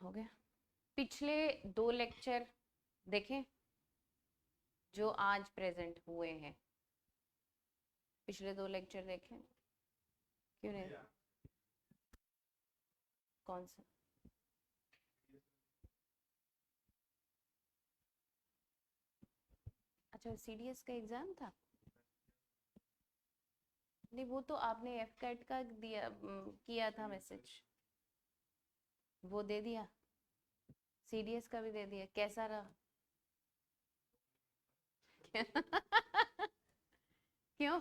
हो गया। पिछले 2 लेक्चर देखें जो आज प्रेजेंट हुए हैं, पिछले 2 लेक्चर देखें। क्यों नहीं? कौन सा? अच्छा, सीडीएस का एग्जाम था। नहीं, वो तो आपने एफ कैट का दिया, किया था मैसेज, वो दे दिया। सीडीएस का भी दे दिया, कैसा रहा? क्यों?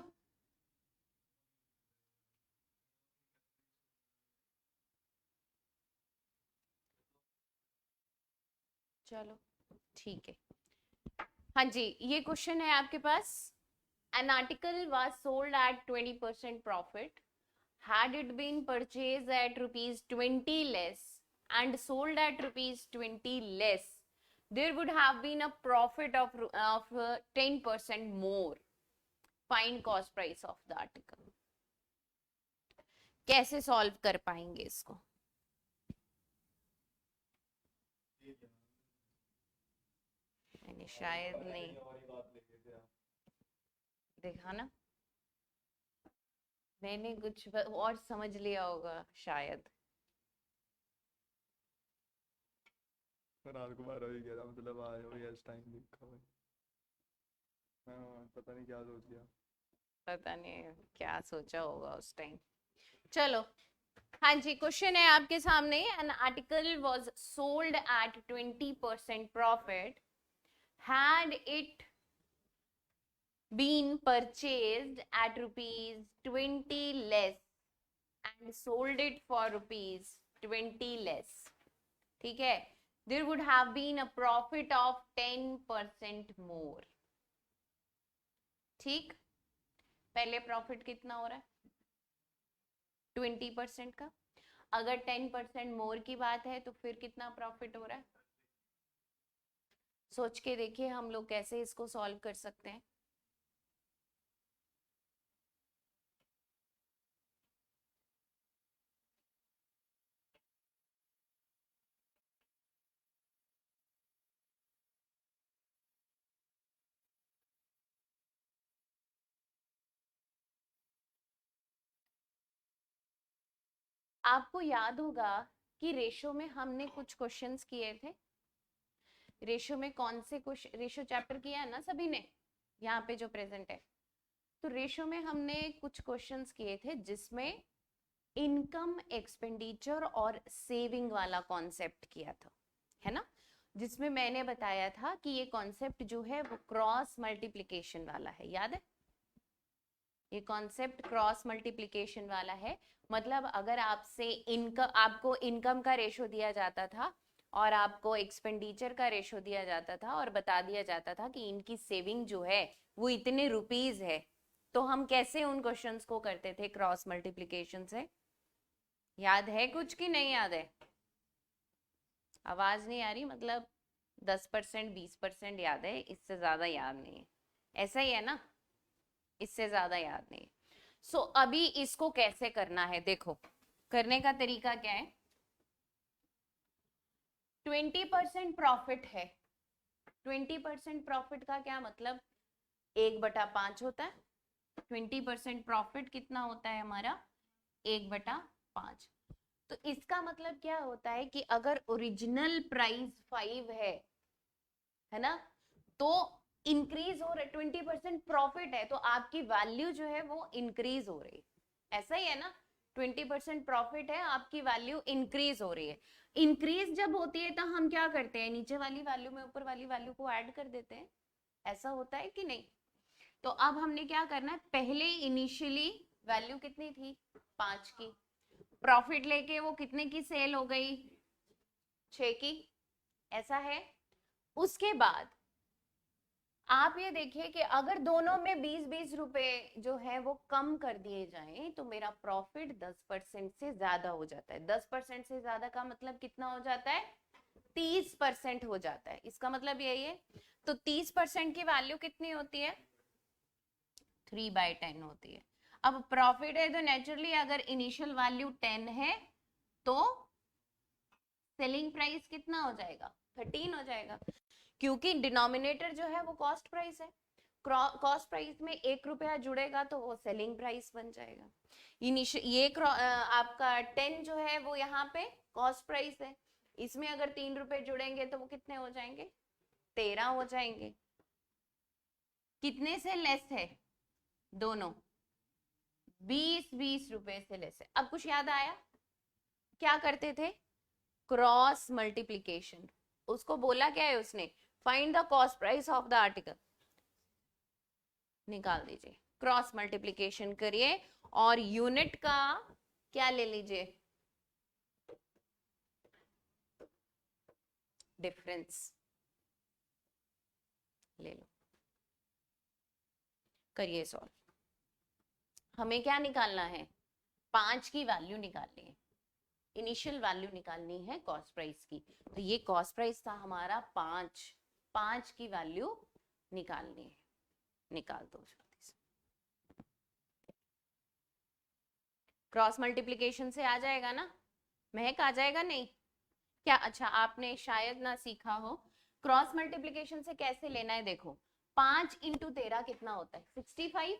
चलो ठीक है। हाँ जी, ये क्वेश्चन है आपके पास। An article was sold at 20% profit. Had it been purchased at rupees 20 less and sold at rupees 20 less, there would have been a profit of 10% more. Find cost price of the article. कैसे solve कर पाएंगे इसको? मैंने शायद नहीं देखा ना, मैंने कुछ और समझ लिया होगा शायद। रात को 12 बजे गया था, मतलब आया हो या इस टाइम देखा भाई। हाँ, पता नहीं क्या सोच लिया। पता नहीं क्या सोचा होगा उस टाइम। चलो, हाँ जी, क्वेश्चन है आपके सामने। An article was sold at 20% profit, had it been purchased at rupees 20 less and sold it for rupees 20 less, ठीक है, there would have been a profit of 10% more. ठीक, पहले प्रॉफिट कितना हो रहा है? 20% का। अगर 10% मोर की बात है तो फिर कितना प्रॉफिट हो रहा है? सोच के देखिए हम लोग कैसे इसको सॉल्व कर सकते हैं। आपको याद होगा कि रेशो में हमने कुछ क्वेश्चंस किए थे। रेशो में कौन से क्वेश्चन, रेशो चैप्टर किया है ना सभी ने, यहाँ पे जो प्रेजेंट है। तो रेशो में हमने कुछ क्वेश्चंस किए थे जिसमें इनकम, एक्सपेंडिचर और सेविंग वाला कॉन्सेप्ट किया था, है ना, जिसमें मैंने बताया था कि ये कॉन्सेप्ट जो है वो क्रॉस मल्टीप्लिकेशन वाला है। याद है? ये कॉन्सेप्ट क्रॉस मल्टीप्लिकेशन वाला है। मतलब अगर आपसे इनकम, आपको इनकम का रेशो दिया जाता था और आपको एक्सपेंडिचर का रेशो दिया जाता था और बता दिया जाता था कि इनकी सेविंग जो है वो इतने रुपीज है, तो हम कैसे उन क्वेश्चंस को करते थे? क्रॉस मल्टीप्लिकेशन से। याद है कुछ कि नहीं याद है? आवाज नहीं आ रही, मतलब 10% 20% याद है, इससे ज्यादा याद नहीं है। ऐसा ही है ना, इससे ज्यादा याद नहीं है। सो अभी इसको कैसे करना है, देखो करने का तरीका क्या है। 20% प्रॉफिट है। 20% प्रॉफिट का क्या मतलब? 1/5 होता है। 20% प्रॉफिट कितना होता है हमारा? 1/5। तो इसका मतलब क्या होता है कि अगर ओरिजिनल प्राइस 5 है ना, तो इंक्रीज हो रहा है, 20% प्रॉफिट है तो आपकी वैल्यू जो है वो इंक्रीज हो रही है। ऐसा ही है ना, 20% प्रॉफिट है, आपकी वैल्यू इंक्रीज हो रही है। इंक्रीज जब होती है तो हम क्या करते हैं? नीचे वाली वैल्यू में ऊपर वाली वैल्यू को ऐड कर देते हैं। ऐसा होता है कि नहीं? तो अब हमने क्या करना है, पहले इनिशियली वैल्यू कितनी थी? 5 की। प्रॉफिट लेके वो कितने की सेल हो गई? 6 की। ऐसा है। उसके बाद आप ये देखिए कि अगर दोनों में 20-20 रुपए जो है वो कम कर दिए जाएं तो मेरा प्रॉफिट 10% से ज्यादा हो जाता है। 10% से ज्यादा का मतलब कितना हो जाता है? 30% हो जाता है। इसका मतलब यही है। तो 30% की वैल्यू कितनी होती है? 3/10 होती है। अब प्रॉफिट है तो नेचुरली अगर इनिशियल वैल्यू 10 है तो सेलिंग प्राइस कितना हो जाएगा 13 हो जाएगा, क्योंकि डिनोमिनेटर जो है वो कॉस्ट प्राइस है। कॉस्ट प्राइस में 1 रुपया जुड़ेगा तो वो सेलिंग प्राइस बन जाएगा। ये आपका 10 जो है वो यहाँ पे कॉस्ट प्राइस है, इसमें अगर 3 रुपए जुड़ेंगे तो वो कितने हो जाएंगे 13 हो जाएंगे। कितने से लेस है दोनों 20 रुपए से लेस है। अब कुछ याद आया क्या करते थे क्रॉस मल्टीप्लीकेशन, उसको बोला क्या है उसने find the cost price of the article, निकाल दीजिए क्रॉस मल्टीप्लीकेशन करिए और यूनिट का क्या ले लीजिए डिफरेंस ले लो, करिए सॉल्व। हमें क्या निकालना है 5 की वैल्यू निकालनी है, इनिशियल वैल्यू निकालनी है कॉस्ट प्राइस की। तो ये कॉस्ट प्राइस था हमारा 5 की वैल्यू निकालनी है, निकाल दो जल्दी से। क्रॉस मल्टीप्लिकेशन से आ जाएगा ना महक, आ जाएगा नहीं क्या? अच्छा आपने शायद ना सीखा हो क्रॉस मल्टीप्लिकेशन से कैसे लेना है। देखो 5 इंटू 13 कितना होता है 65,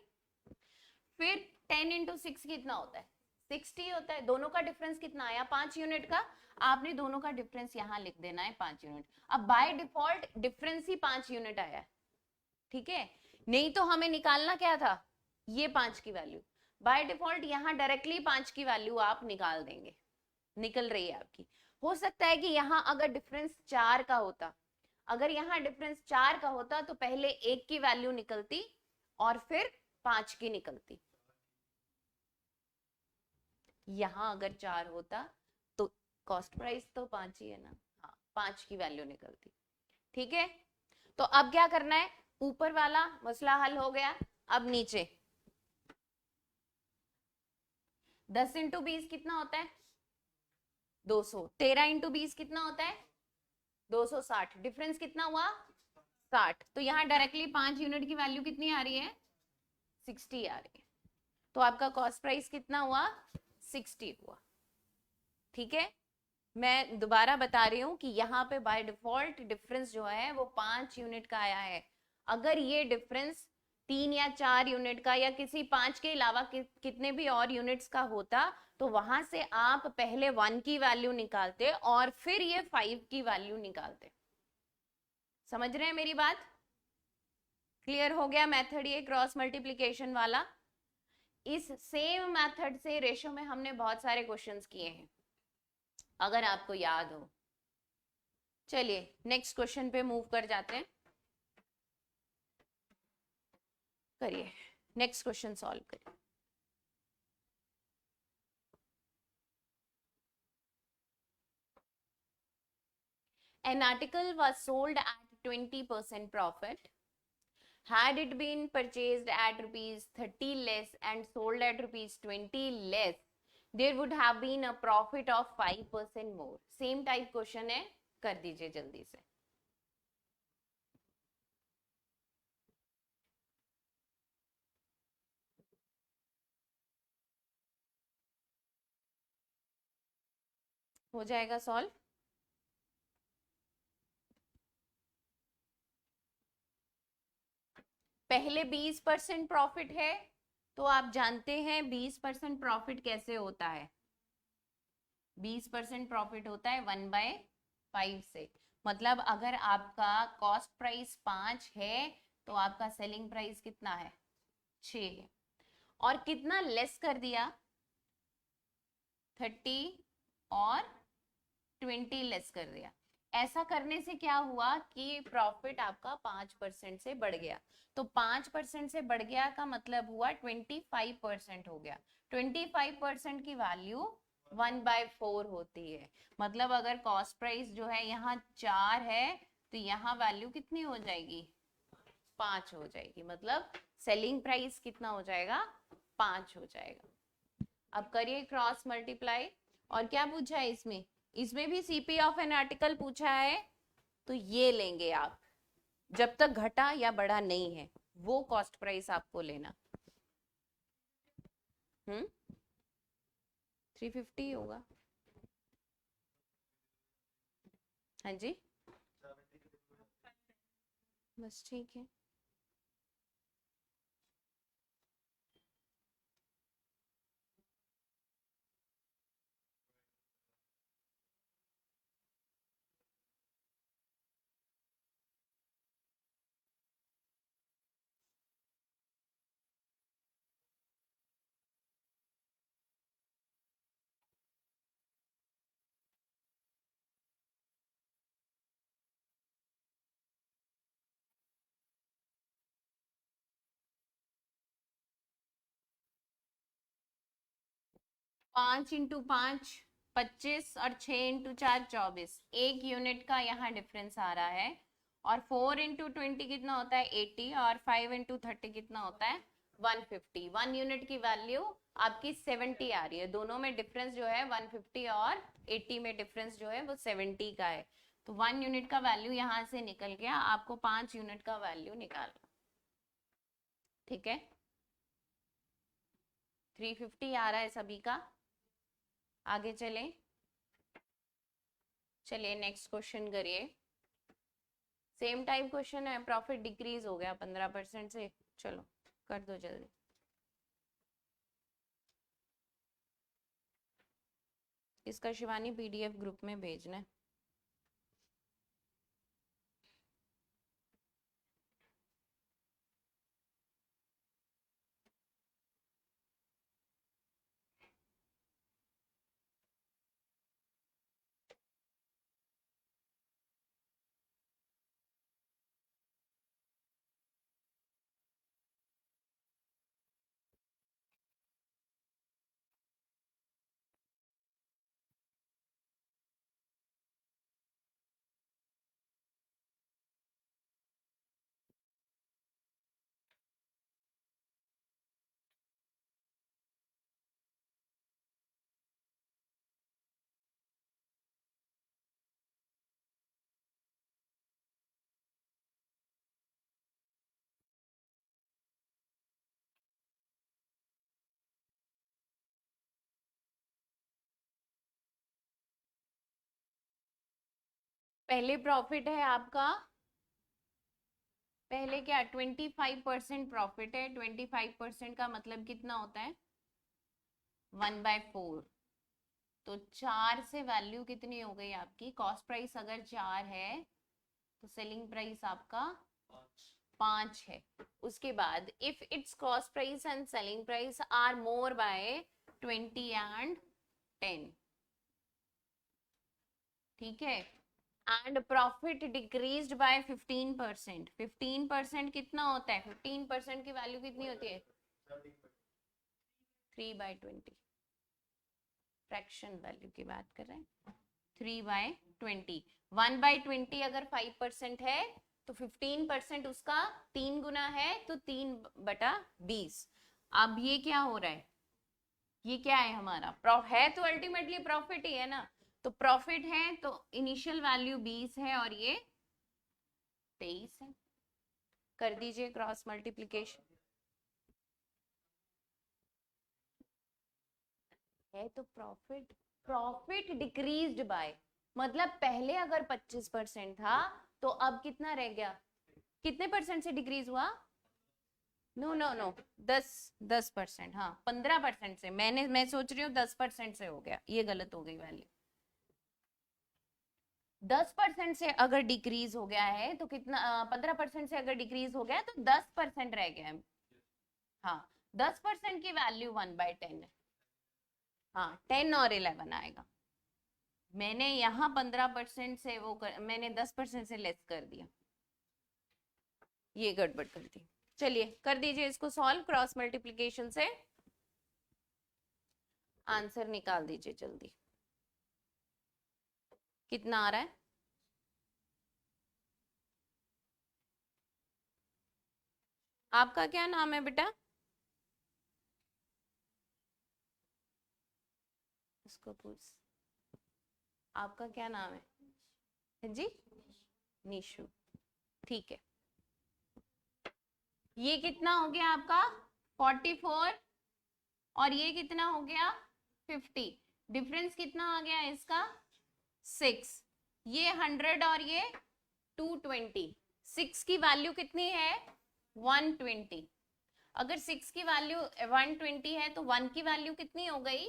फिर 10 इंटू 6 कितना होता है 60 होता है। दोनों का डिफरेंस कितना आया 5 यूनिट का, आपने दोनों का डिफरेंस यहाँ लिख देना है 5 यूनिट। अब by default difference he 5 unit आया है, ठीक है, नहीं तो हमें निकालना क्या था ये 5 की वैल्यू। बाय डिफॉल्ट यहाँ डायरेक्टली 5 की वैल्यू आप निकाल देंगे, निकल रही है आपकी। हो सकता है कि यहाँ अगर डिफरेंस 4 का होता, अगर यहाँ डिफरेंस 4 का होता तो पहले 1 की वैल्यू निकलती और फिर 5 की निकलती। यहाँ अगर 4 होता तो कॉस्ट प्राइस तो 5 ही है ना, हाँ 5 की वैल्यू निकलती, ठीक है। तो अब क्या करना है, ऊपर वाला मसला हल हो गया, अब नीचे 10 इंटू 20 कितना होता है 200, 13 इंटू 20 कितना होता है 260, डिफरेंस कितना हुआ 60। तो यहाँ डायरेक्टली 5 यूनिट की वैल्यू कितनी आ रही है 60 आ रही है, तो आपका कॉस्ट प्राइस कितना हुआ 60 हुआ, ठीक है। मैं दोबारा बता रही हूँ कि यहाँ पे बाय डिफॉल्ट डिफरेंस जो है वो 5 यूनिट का आया है। अगर ये डिफरेंस 3 या 4 यूनिट का या किसी 5 के अलावा कितने भी और यूनिट्स का होता तो वहां से आप पहले 1 की वैल्यू निकालते और फिर ये 5 की वैल्यू निकालते। समझ रहे हैं मेरी बात? क्लियर हो गया मेथड ये क्रॉस मल्टीप्लिकेशन वाला। इस सेम मेथड से रेशो में हमने बहुत सारे क्वेश्चंस किए हैं अगर आपको याद हो। चलिए नेक्स्ट क्वेश्चन पे मूव कर जाते हैं, करिए नेक्स्ट क्वेश्चन सॉल्व करिए। An article was sold at 20% profit. Had it been purchased at rupees 30 less and sold at rupees 20 less, there would have been a profit of 5% more. Same type question है, कर दीजिए जल्दी से। हो जाएगा solve. पहले 20% profit है तो आप जानते हैं 20% प्रॉफिट कैसे होता है, 20% प्रॉफिट होता है 1/5 से। मतलब अगर आपका कॉस्ट प्राइस 5 है तो आपका सेलिंग प्राइस कितना है 6 है, और कितना लेस कर दिया 30 और 20 लेस कर दिया। ऐसा करने से क्या हुआ कि प्रॉफिट आपका 5% से बढ़ गया। तो 5% से बढ़ गया का मतलब हुआ 25% हो गया। 25% की वैल्यू 1/4 होती है। मतलब अगर कॉस्ट प्राइस जो है यहाँ 4 है तो यहाँ वैल्यू कितनी हो जाएगी 5 हो जाएगी। मतलब सेलिंग प्राइस कितना हो जाएगा 5 हो जाएगा। अब करिए क्रॉस मल्टीप्लाई। और क्या पूछा है इसमें, इसमें भी सीपी ऑफ एन आर्टिकल पूछा है, तो ये लेंगे आप जब तक घटा या बढ़ा नहीं है वो कॉस्ट प्राइस आपको लेना। 350 होगा हाँ जी, बस ठीक है। पांच इंटू पांच 25 और 6 इंटू 4 24, एक यूनिट का यहाँ डिफरेंस आ रहा है। और 4 इंटू 20 कितना होता है 80, और 5 इंटू 30 कितना होता है 150। 1 यूनिट की वैल्यू आपकी 70 आ रही है। दोनों में डिफरेंस जो है 150 और 80 में डिफरेंस जो है वो 70 का है। तो 1 यूनिट का वैल्यू यहाँ से निकल गया, आपको 5 यूनिट का वैल्यू निकालना। ठीक है, 350 आ रहा है सभी का। आगे चलें, चलिए नेक्स्ट क्वेश्चन करिए। सेम टाइप क्वेश्चन है, प्रॉफिट डिक्रीज हो गया 15% से। चलो कर दो जल्दी। इसका शिवानी पीडीएफ ग्रुप में भेजना है। पहले प्रॉफिट है आपका, पहले क्या 25% प्रॉफिट है। 25% का मतलब कितना होता है 1/4। तो 4 से वैल्यू कितनी हो गई आपकी, कॉस्ट प्राइस अगर 4 है तो सेलिंग प्राइस आपका 5 है। उसके बाद if its cost price and selling price are more by 20 and 10, ठीक है, एंड प्रॉफिट डिक्रीज्ड बाय 15%। 15% कितना होता है, 15% की वैल्यू कितनी होती है 3/20। फ्रैक्शन वैल्यू की बात कर रहे हैं, 3/20। 1/20 अगर 5% है तो 15% उसका 3 गुना है, तो 3/20। अब ये क्या हो रहा है, ये क्या है हमारा है तो अल्टीमेटली प्रॉफिट ही है ना। तो प्रॉफिट है तो इनिशियल वैल्यू 20 है और ये 23 है। कर दीजिए क्रॉस मल्टीप्लीकेशन। है तो प्रॉफिट, प्रॉफिट डिक्रीज्ड बाय, मतलब पहले अगर 25% था तो अब कितना रह गया, कितने परसेंट से डिक्रीज हुआ, नो नो नो 10%। हाँ 15% से, मैं सोच रही हूँ 10% से हो गया, ये गलत हो गई वैल्यू। 10% से अगर डिक्रीज हो गया है तो कितना, 15% से अगर डिक्रीज हो गया है तो 10% रह गया है। हाँ 10% की वैल्यू 1/10 है। हाँ 10 और 11 आएगा। मैंने यहाँ 15% से मैंने 10% से लेस कर दिया, ये गड़बड़ कर दी। चलिए कर दीजिए इसको सॉल्व क्रॉस मल्टीप्लिकेशन से, आंसर निकाल दीजिए जल्दी। कितना आ रहा है, आपका क्या नाम है बेटा, इसको पूछ, आपका क्या नाम है जी, निशु, ठीक है। ये कितना हो गया आपका 44, और ये कितना हो गया 50। डिफरेंस कितना आ गया इसका 6। ये 100 और ये 220, 6 की वैल्यू कितनी है 120। अगर 6 की वैल्यू 120 है तो 1 की वैल्यू कितनी हो गई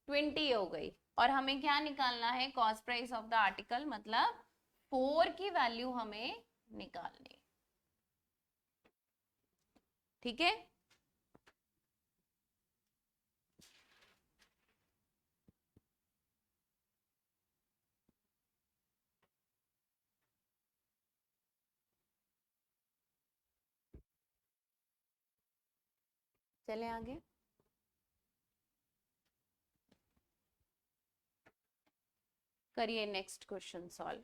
20 हो गई। और हमें क्या निकालना है cost price of the article, मतलब 4 की वैल्यू हमें निकालनी। ठीक है, चले आगे। करिए next question solve.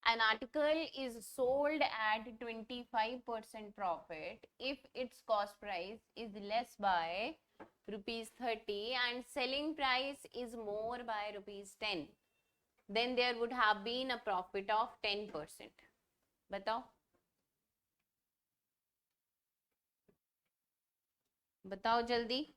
An article is sold at 25% profit if its cost price is less by rupees 30 and selling price is more by rupees 10, then there would have been a profit of 10%. बताओ बताओ जल्दी।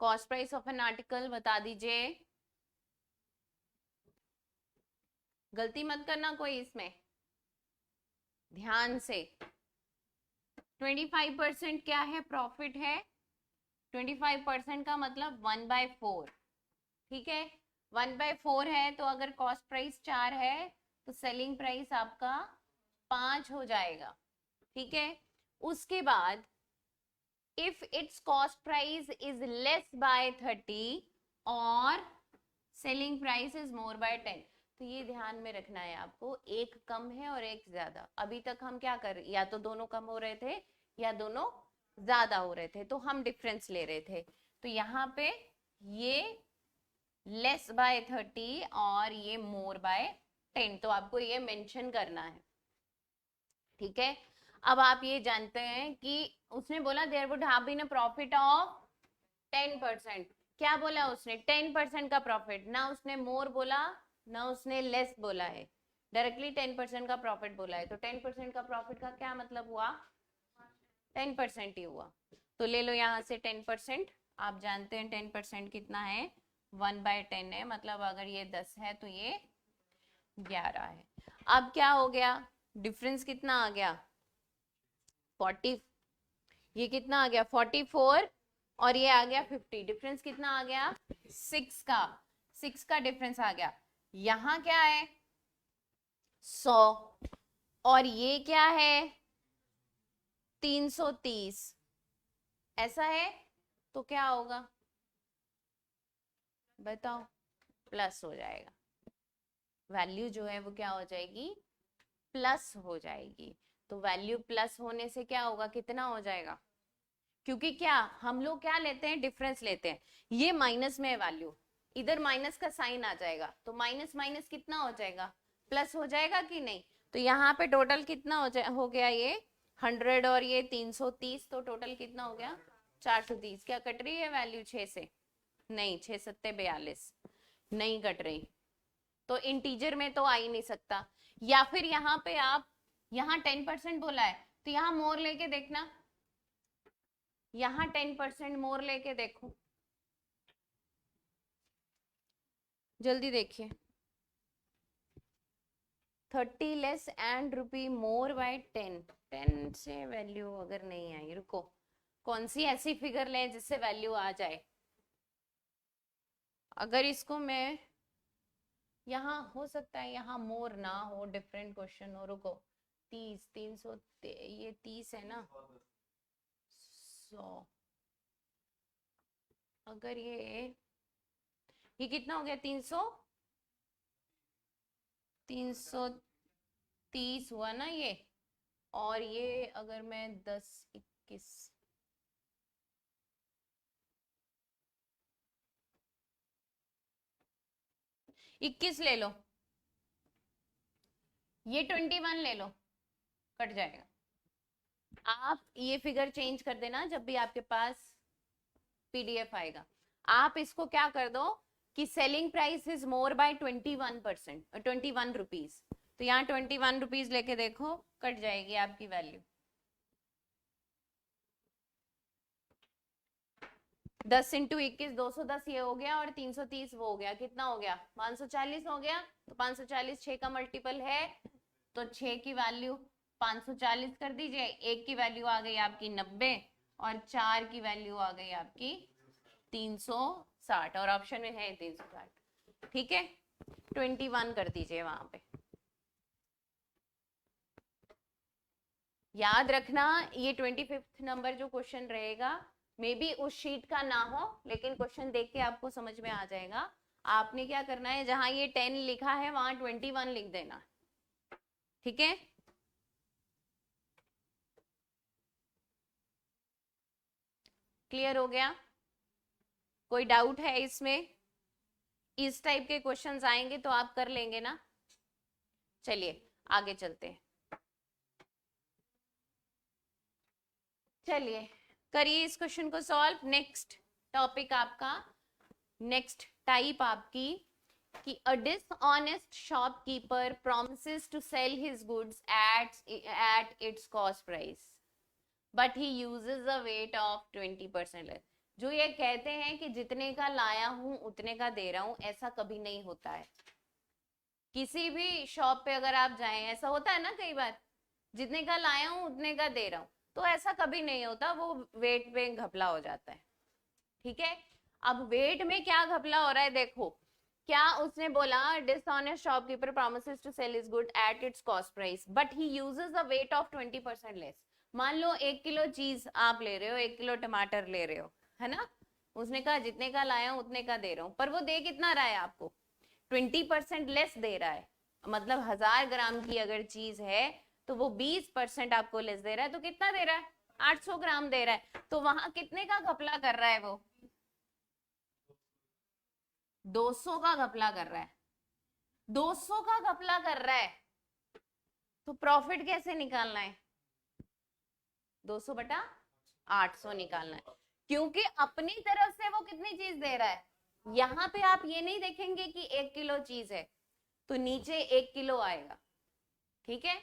Cost price of an article बता दीजिए। गलती मत करना कोई इसमें, ध्यान से। 25% क्या है प्रॉफिट है, 25% का मतलब 1/4। ठीक है, 1/4 है तो अगर कॉस्ट प्राइस 4 है तो सेलिंग प्राइस आपका 5 हो जाएगा। ठीक है, उसके बाद if its cost price is less bye 30 और selling price is more by 10, तो ये ध्यान में रखना है आपको, एक कम है और एक ज्यादा। अभी तक हम क्या कर रहे, या तो दोनों कम हो रहे थे या दोनों ज्यादा हो रहे थे, तो हम डिफरेंस ले रहे थे। तो यहाँ पे ये लेस बाय 30 और ये मोर बाय 10, तो आपको ये मेंशन करना है। ठीक है, अब आप ये जानते हैं कि उसने बोला there would have been a profit of 10%। क्या बोला उसने 10% का प्रॉफिट, ना उसने मोर बोला ना उसने लेस बोला है, डायरेक्टली 10% का प्रॉफिट बोला है। तो 10% का प्रॉफिट का क्या मतलब हुआ 10% ही हुआ। तो ले लो यहाँ से 10%, आप जानते हैं 10% कितना है 1/10 है, मतलब अगर ये 10 है तो ये 11 है। अब क्या हो गया, डिफरेंस कितना आ गया 40, ये कितना आ गया 44 और ये आ गया 50, डिफरेंस कितना आ गया 6 का, 6 का डिफरेंस आ गया। यहाँ क्या है 100 और ये क्या है 330, ऐसा है तो क्या होगा बताओ, प्लस हो जाएगा, वैल्यू जो है वो क्या हो जाएगी प्लस हो जाएगी। तो वैल्यू प्लस होने से क्या होगा कितना हो जाएगा, क्योंकि क्या हम लोग क्या लेते हैं डिफरेंस लेते हैं, ये माइनस में है वैल्यू, इधर माइनस का साइन आ जाएगा तो माइनस माइनस कितना हो जाएगा प्लस हो जाएगा कि नहीं। तो यहाँ पे टोटल कितना हो गया ये 100 और ये 330, तो टोटल कितना हो गया 430। क्या कट रही है वैल्यू 6 से, नहीं 6 7 42 नहीं कट रही, तो इंटीजर में तो आ ही नहीं सकता। या फिर यहाँ पे आप यहाँ 10% बोला है तो यहाँ मोर लेके देखना, यहाँ 10% मोर लेके देखो, जल्दी देखिए 30 less and rupee more by 10 से वैल्यू अगर नहीं आई, रुको कौन सी ऐसी फिगर लें जिससे वैल्यू आ जाए। अगर इसको मैं यहाँ हो सकता है यहाँ मोर ना हो, डिफरेंट क्वेश्चन हो। रुको, 30, 300, ये 30 है ना, 100, अगर ये कितना हो गया, 330 हुआ ना ये, और ये अगर मैं 10, 21, ले लो, ये 21 ले लो, कट जाएगा। आप ये फिगर चेंज कर देना जब भी आपके पास पीडीएफ आएगा। आप इसको क्या कर दो कि selling price is more by 21%, 21 rupees, तो यहाँ 21 रुपीज लेके देखो, कट जाएगी आपकी वैल्यू। 10 इंटू 21, 210 ये हो गया, और 330 वो हो गया, कितना हो गया, 540 हो गया। तो 540 6 का मल्टीपल है, तो 6 की वैल्यू 540 कर दीजिए, 1 की वैल्यू आ गई आपकी 90, और 4 की वैल्यू आ गई आपकी 360, और ऑप्शन में है 360। ठीक है, 21 कर दीजिए वहां पे। याद रखना ये 25th नंबर जो क्वेश्चन रहेगा, मे बी उस शीट का ना हो, लेकिन क्वेश्चन देख के आपको समझ में आ जाएगा। आपने क्या करना है, जहां ये 10 लिखा है वहां 21 लिख देना। ठीक है, क्लियर हो गया? कोई डाउट है इसमें? इस टाइप के क्वेश्चंस आएंगे तो आप कर लेंगे ना। चलिए आगे चलते हैं, चलिए करिए इस क्वेश्चन को सॉल्व। नेक्स्ट टॉपिक आपका, नेक्स्ट टाइप आपकी, कि a dishonest shopkeeper promises to sell his goods at its cost price but he uses a weight of 20% less। जो ये कहते हैं कि जितने का लाया हूं उतने का दे रहा हूं, ऐसा कभी नहीं होता है। किसी भी शॉप पे अगर आप जाएं, ऐसा होता है ना कई बार, जितने का लाया हूं उतने का दे रहा हूं, तो ऐसा कभी नहीं होता, वो वेट पे घपला हो जाता है। ठीक है, अब वेट में क्या घपला हो रहा है, देखो क्या उसने बोला, dishonest shopkeeper promises to sell his good at its cost price but he uses a weight of 20% less। मान लो 1 किलो चीज आप ले रहे हो, 1 किलो टमाटर ले रहे हो, है ना, उसने कहा जितने का लाया हूं उतने का दे रहा हूं, पर वो दे कितना रहा है आपको, 20% लेस दे रहा है। मतलब 1000 ग्राम की अगर चीज है तो वो 20% आपको लेस दे रहा है, तो कितना दे रहा है, 800 ग्राम दे रहा है। तो वहां कितने का घपला कर रहा है वो, 200 का घपला कर रहा है, 200 का घपला कर रहा है। तो प्रॉफिट कैसे निकालना है, 200 बटा 800 निकालना है, क्योंकि अपनी तरफ से वो कितनी चीज दे रहा है। यहाँ पे आप ये नहीं देखेंगे कि 1 किलो चीज है तो नीचे 1 किलो आएगा। ठीक है,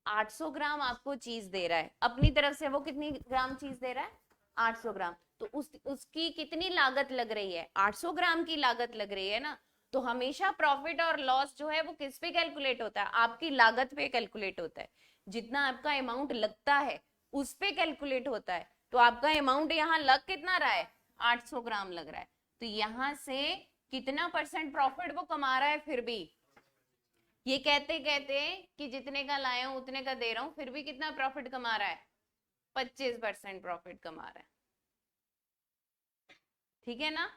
800 ग्राम आपको चीज दे रहा है, अपनी तरफ से वो कितनी ग्राम चीज दे रहा है, 800 ग्राम। तो उसकी कितनी लागत लग रही है, 800 ग्राम की लागत लग रही है ना। तो हमेशा प्रॉफिट और लॉस जो है वो किस पे कैलकुलेट होता है, आपकी लागत पे कैलकुलेट होता है। जितना आपका अमाउंट लगता है उस पे कैलकुलेट होता है। तो आपका अमाउंट यहाँ लग कितना रहा है, 800 ग्राम लग रहा है। तो यहाँ से कितना परसेंट प्रॉफिट वो कमा रहा है, फिर भी ये कहते कहते कि जितने का लाया हूं उतने का दे रहा हूं, फिर भी कितना प्रॉफिट कमा रहा है, 25% प्रॉफिट कमा रहा है। ठीक है ना,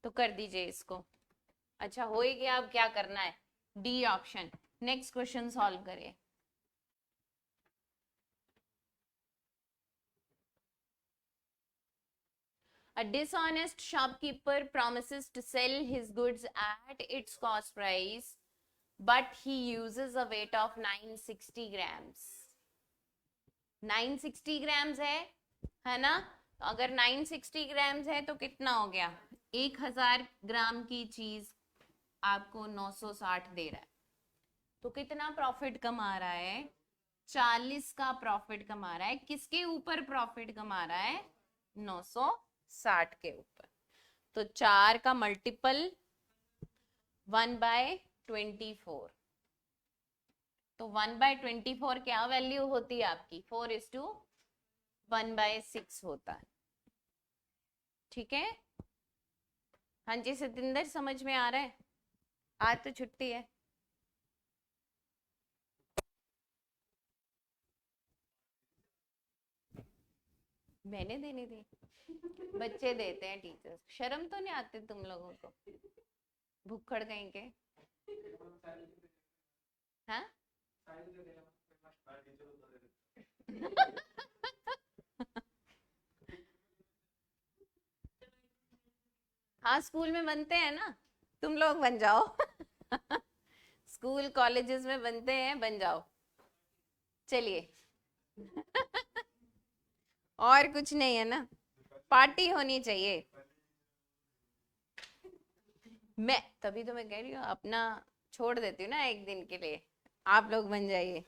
तो कर दीजिए इसको। अच्छा हो ही गया, अब क्या करना है, D option. Next question solve करिए। A dishonest shopkeeper promises to sell his goods at its cost price but he uses a weight of 960 grams। 960 grams है ना, अगर 960 ग्राम्स है तो कितना हो गया, 1000 ग्राम की चीज आपको 960 दे रहा है, तो कितना प्रॉफिट कमा रहा है, 40 का प्रॉफिट कमा रहा है। किसके ऊपर प्रॉफिट कमा रहा है, 960 के ऊपर। तो 4 का मल्टीपल 1/24, तो 1/24 क्या वैल्यू होती है आपकी, 4:1/6 होता है। ठीक है, हाँ जी सतिंदर, समझ में आ रहा है? आज तो छुट्टी है। मैंने देनी थी? बच्चे देते हैं, टीचर्स। शर्म तो नहीं आती तुम लोगों को? भुक्खड़ कहीं के। हाँ हाँ, स्कूल में बनते हैं ना, तुम लोग बन जाओ। स्कूल कॉलेजेस में बनते हैं, बन जाओ। चलिए। और कुछ नहीं है ना, पार्टी होनी चाहिए। मैं तभी तो मैं कह रही हूँ, अपना छोड़ देती हूँ ना एक दिन के लिए, आप लोग बन जाइए।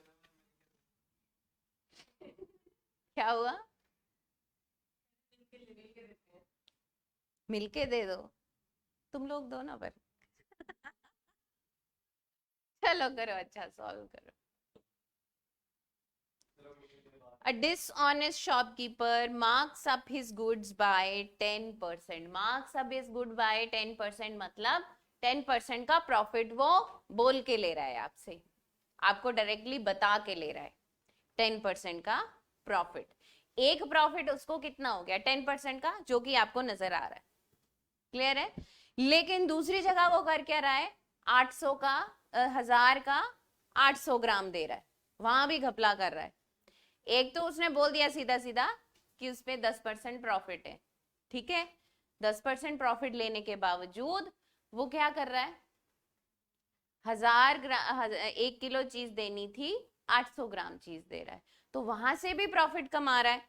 क्या हुआ? मिलके दे दो, तुम लोग दो ना पर। चलो करो, अच्छा सॉल्व करो। A dishonest shopkeeper marks up his goods by 10%. Marks up his good by 10% मतलब 10% का प्रॉफिट वो बोल के ले रहा है आपसे, आपको डायरेक्टली बता के ले रहा है 10% का प्रॉफिट। एक प्रॉफिट उसको कितना हो गया 10% का, जो कि आपको नजर आ रहा है। क्लियर है? लेकिन दूसरी जगह वो कर क्या रहा है, 800 का 1000 का 800 ग्राम दे रहा है, वहां भी घपला कर रहा है। एक तो उसने बोल दिया सीधा सीधा कि उस पे 10% प्रॉफिट है, ठीक है। 10% प्रॉफिट लेने के बावजूद वो क्या कर रहा है, 1 किलो चीज देनी थी, 800 ग्राम चीज दे रहा है, तो वहां से भी प्रॉफिट कमा रहा है।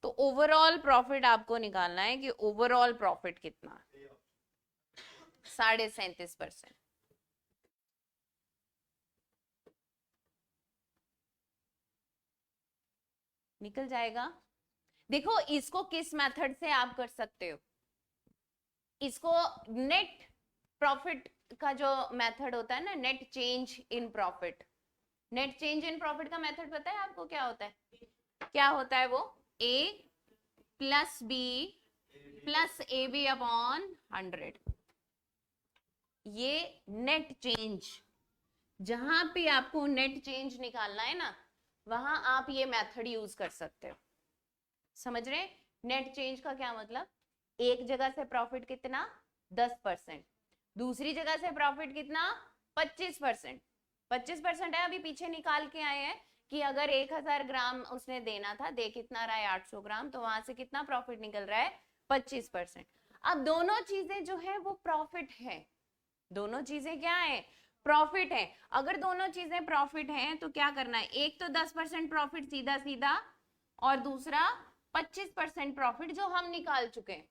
तो ओवरऑल प्रॉफिट आपको निकालना है कि ओवरऑल प्रॉफिट कितना, 37.5%। निकल जाएगा। देखो इसको किस मेथड से आप कर सकते हो, इसको नेट प्रॉफिट का जो मेथड होता है ना, net change in profit. Net change in profit का मेथड पता है आपको क्या होता है? क्या होता है वो, A plus B plus A B upon 100। ये नेट चेंज, जहां पे आपको नेट चेंज निकालना है ना, वहां आप ये मेथड यूज कर सकते हो। समझ रहे? नेट चेंज का क्या मतलब, एक जगह से प्रॉफिट कितना 10%, दूसरी जगह से प्रॉफिट कितना 25%। 25% है, अभी पीछे निकाल के आए हैं कि अगर 1000 ग्राम उसने देना था, दे कितना रहा है 800 ग्राम, तो वहां से कितना प्रॉफिट निकल रहा है 25%। अब दोनों चीजें जो है वो प्रॉफिट है, दोनों चीजें क्या है, प्रॉफिट है। अगर दोनों चीजें प्रॉफिट हैं तो क्या करना है, एक तो 10% प्रॉफिट सीधा सीधा, और दूसरा 25% प्रॉफिट जो हम निकाल चुके हैं।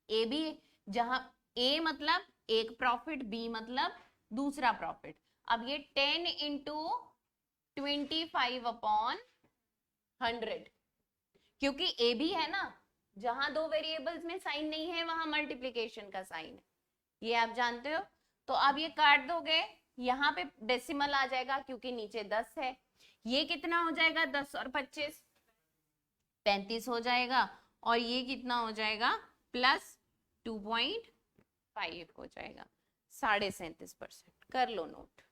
ए बी, जहां ए मतलब एक प्रॉफिट, बी मतलब दूसरा प्रॉफिट। अब ये 10 इंटू 25 अपॉन 100, क्योंकि ए बी है ना, जहां दो वेरिएबल्स में साइन नहीं है वहां मल्टीप्लीकेशन का साइन है, ये आप जानते हो। तो अब ये काट दोगे, यहाँ पे डेसिमल आ जाएगा क्योंकि नीचे 10 है। ये कितना हो जाएगा, 10 और 25 35 हो जाएगा, और ये कितना हो जाएगा प्लस 2.5 हो जाएगा, 37.5%। कर लो नोट।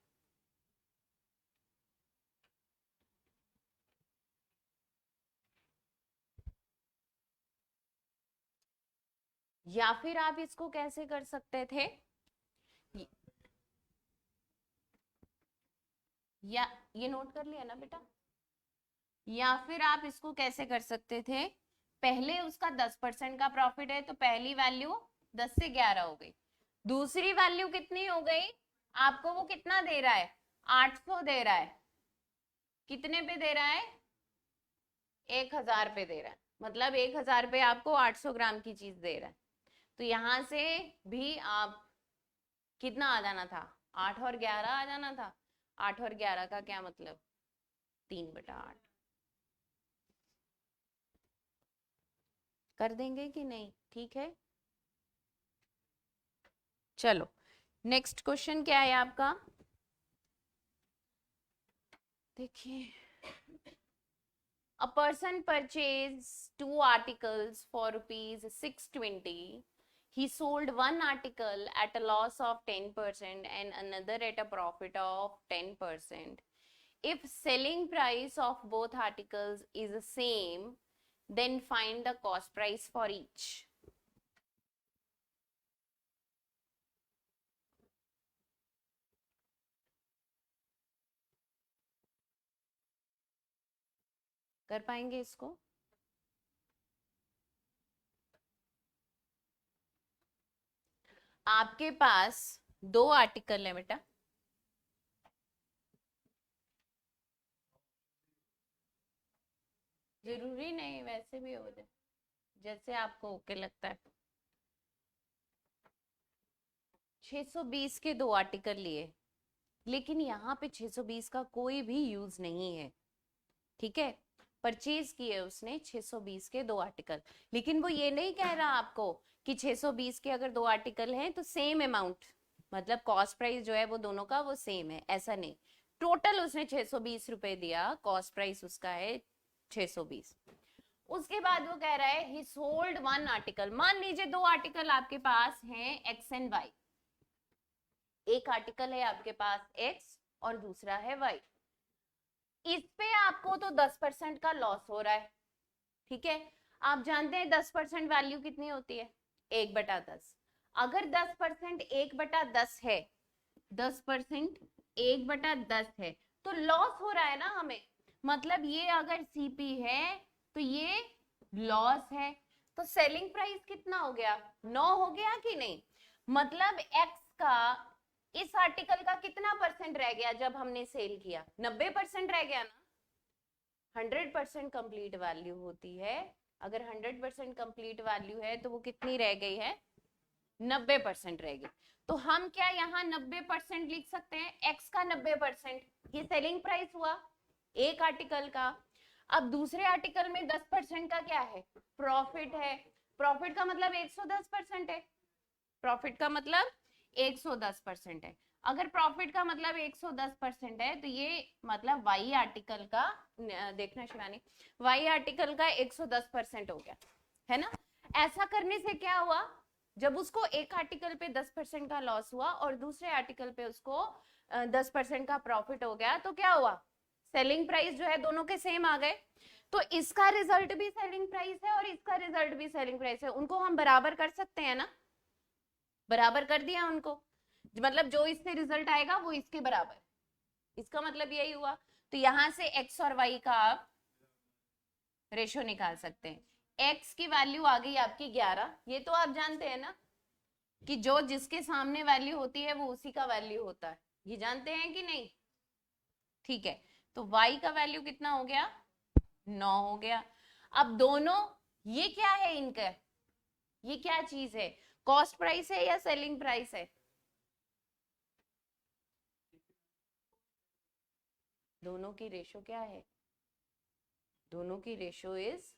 या फिर आप इसको कैसे कर सकते थे, या ये नोट कर लिया ना बेटा, या फिर आप इसको कैसे कर सकते थे, पहले उसका 10% का प्रॉफिट है तो पहली वैल्यू 10 से 11 हो गई, दूसरी वैल्यू कितनी हो गई, आपको वो कितना दे रहा है 800 दे रहा है, कितने पे दे रहा है 1000 पे दे रहा है, मतलब 1000 पे आपको 800 ग्राम की चीज दे रहा है। तो यहां से भी आप कितना आ जाना था, 8 और 11 आ जाना था। 8 और 11 का क्या मतलब, 3/8। कर देंगे कि नहीं, ठीक है। चलो नेक्स्ट क्वेश्चन क्या है आपका, देखिए। A person purchased 2 articles for rupees 620. he sold one article at a loss of 10% and another at a profit of 10%. If selling price of both articles is the same, then find the cost price for each. कर पाएंगे इसको? आपके पास दो article है बेटा, जरूरी नहीं, वैसे भी हो जाए जैसे आपको ओके लगता है। 620 के दो आर्टिकल लिए, लेकिन यहाँ पे 620 का कोई भी यूज नहीं है, ठीक है। परचेज किए उसने 620 के दो आर्टिकल, लेकिन वो ये नहीं कह रहा आपको कि 620 के अगर दो आर्टिकल हैं तो सेम अमाउंट, मतलब कॉस्ट प्राइस जो है वो दोनों का वो सेम है, ऐसा नहीं। टोटल उसने 620 रुपए दिया, कॉस्ट प्राइस उसका है 620। उसके बाद वो कह रहा है ही सोल्ड वन आर्टिकल। मान लीजिए दो आर्टिकल आपके पास हैं एक्स एंड वाई, एक आर्टिकल है आपके पास एक्स और दूसरा है वाई। इस पे आपको तो 10% का लॉस हो रहा है, ठीक है। आप जानते हैं 10% वैल्यू कितनी होती है? 1/10। अगर 10% 1/10 है, 10% 1/10 है, तो लॉस हो रहा है ना हमें। मतलब ये अगर सीपी है तो ये लॉस है, तो सेलिंग प्राइस कितना हो गया? 9 हो गया कि नहीं? मतलब एक्स का इस आर्टिकल का कितना परसेंट रह गया जब हमने सेल किया? 90% रह गया ना। 100% कंप्लीट वैल्यू होती है, अगर 100% कंप्लीट वैल्यू है तो वो कितनी रह गई है? 90% रह गई। तो हम क्या यहाँ 90% लिख सकते हैं? एक्स का 90%, ये सेलिंग प्राइस हुआ एक आर्टिकल का। अब दूसरे आर्टिकल में 10% का क्या है? प्रॉफिट है। प्रॉफिट का मतलब 110% है, प्रॉफिट का मतलब 110% है। अगर प्रॉफिट का मतलब 110% है तो ये मतलब वाई आर्टिकल का, देखना शिवानी, वाई आर्टिकल का 110% हो गया, है ना। ऐसा करने से क्या हुआ? जब उसको एक आर्टिकल पे 10% का लॉस हुआ और दूसरे आर्टिकल पे उसको 10% का प्रॉफिट हो गया, तो क्या हुआ? सेलिंग प्राइस जो है दोनों के सेम आ गए। तो इसका रिजल्ट भी सेलिंग प्राइस है और इसका रिजल्ट भी सेलिंग प्राइस है, उनको हम बराबर कर सकते हैं ना। बराबर कर दिया उनको, मतलब जो इससे रिजल्ट आएगा वो इसके बराबर, इसका मतलब यही हुआ। तो यहां से x और y का आप रेशो निकाल सकते हैं। x की वैल्यू आ गई आपकी 11, ये तो आप जानते हैं ना कि जो जिसके सामने वैल्यू होती है वो उसी का वैल्यू होता है, ये जानते हैं कि नहीं? ठीक है, तो y का वैल्यू कितना हो गया? 9 हो गया। अब दोनों, ये क्या है इनका, ये क्या चीज है? कॉस्ट प्राइस है या सेलिंग प्राइस है? दोनों की रेशो क्या है? दोनों की रेशो इज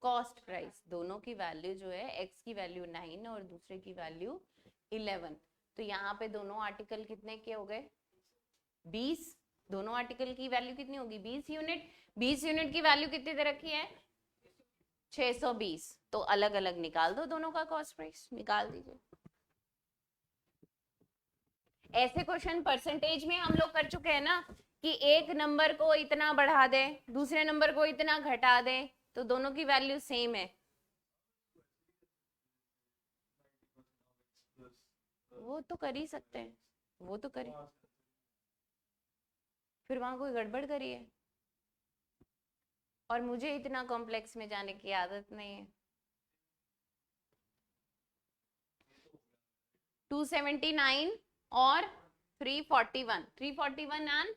कॉस्ट प्राइस। दोनों की वैल्यू जो है, एक्स की वैल्यू 9 और दूसरे की वैल्यू 11। तो यहाँ पे दोनों आर्टिकल कितने के हो गए? 20। दोनों आर्टिकल की वैल्यू कितनी होगी? 20 यूनिट। 20 यूनिट की वैल्यू कितनी दे रखी है? 620। तो अलग अलग निकाल दो दोनों का कॉस्ट प्राइस, निकाल दीजिए। ऐसे क्वेश्चन परसेंटेज में हम लोग कर चुके हैं ना, कि एक नंबर को इतना बढ़ा दे, दूसरे नंबर को इतना घटा दे, तो दोनों की वैल्यू सेम है। वो तो कर ही सकते हैं, वो तो करिए, फिर वहां कोई गड़बड़ करी है, और मुझे इतना कॉम्प्लेक्स में जाने की आदत नहीं है। 279 और 341, 341 एंड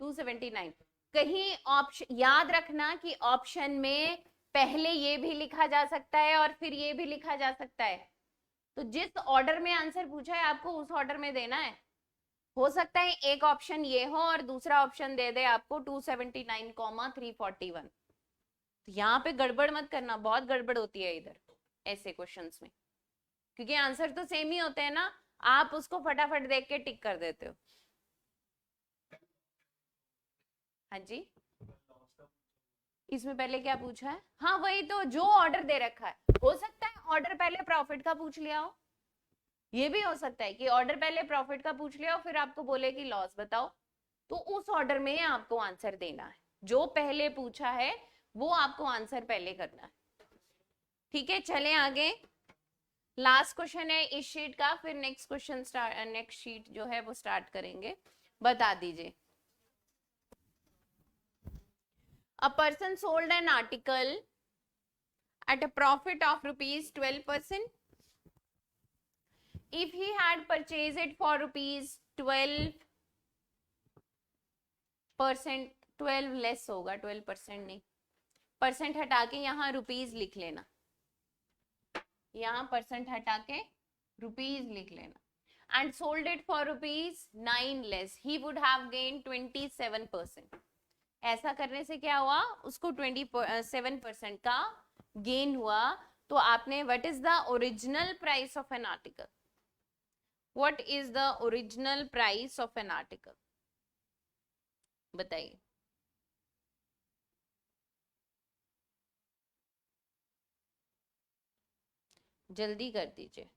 279। कहीं ऑप्शन याद रखना कि ऑप्शन में पहले ये भी लिखा जा सकता है और फिर ये भी लिखा जा सकता है। तो जिस ऑर्डर में आंसर पूछा है आपको उस ऑर्डर में देना है। हो सकता है एक ऑप्शन ये हो और दूसरा ऑप्शन दे दे आपको 279, 341। तो यहाँ पे गड़बड़ मत करना, बहुत गड़बड़ होती है इधर ऐसे क्वेश्चंस में, क्योंकि आंसर तो सेम ही होते हैं ना, आप उसको फटाफट देख के टिक कर देते हो। हाँ जी, इसमें पहले क्या पूछा है? हाँ वही तो, जो ऑर्डर दे रखा है। हो सकता है ऑर्डर पहले प्रॉफिट का पूछ लिया हो, ये भी हो सकता है कि ऑर्डर पहले प्रॉफिट का पूछ लिया और फिर आपको बोले कि लॉस बताओ, तो उस ऑर्डर में आपको आंसर देना है, जो पहले पूछा है वो आपको आंसर पहले करना है। ठीक है, चले आगे। लास्ट क्वेश्चन है इस शीट का, फिर नेक्स्ट क्वेश्चन नेक्स्ट शीट जो है वो स्टार्ट करेंगे। बता दीजिए। A person sold an article at a profit of rupees 12%. If he had purchased it for rupees 12%, 12 less होगा, 12% नहीं, परसेंट हटा के यहाँ रुपीज लिख लेना, यहाँ परसेंट हटा के रुपीज लिख लेना, and sold it for rupees 9 less, he would have gained 27%. ऐसा करने से क्या हुआ, उसको 27% का गेन हुआ। तो आपने what is the original price of an article, what is the original price of an article, बताइए। जल्दी कर दीजिए।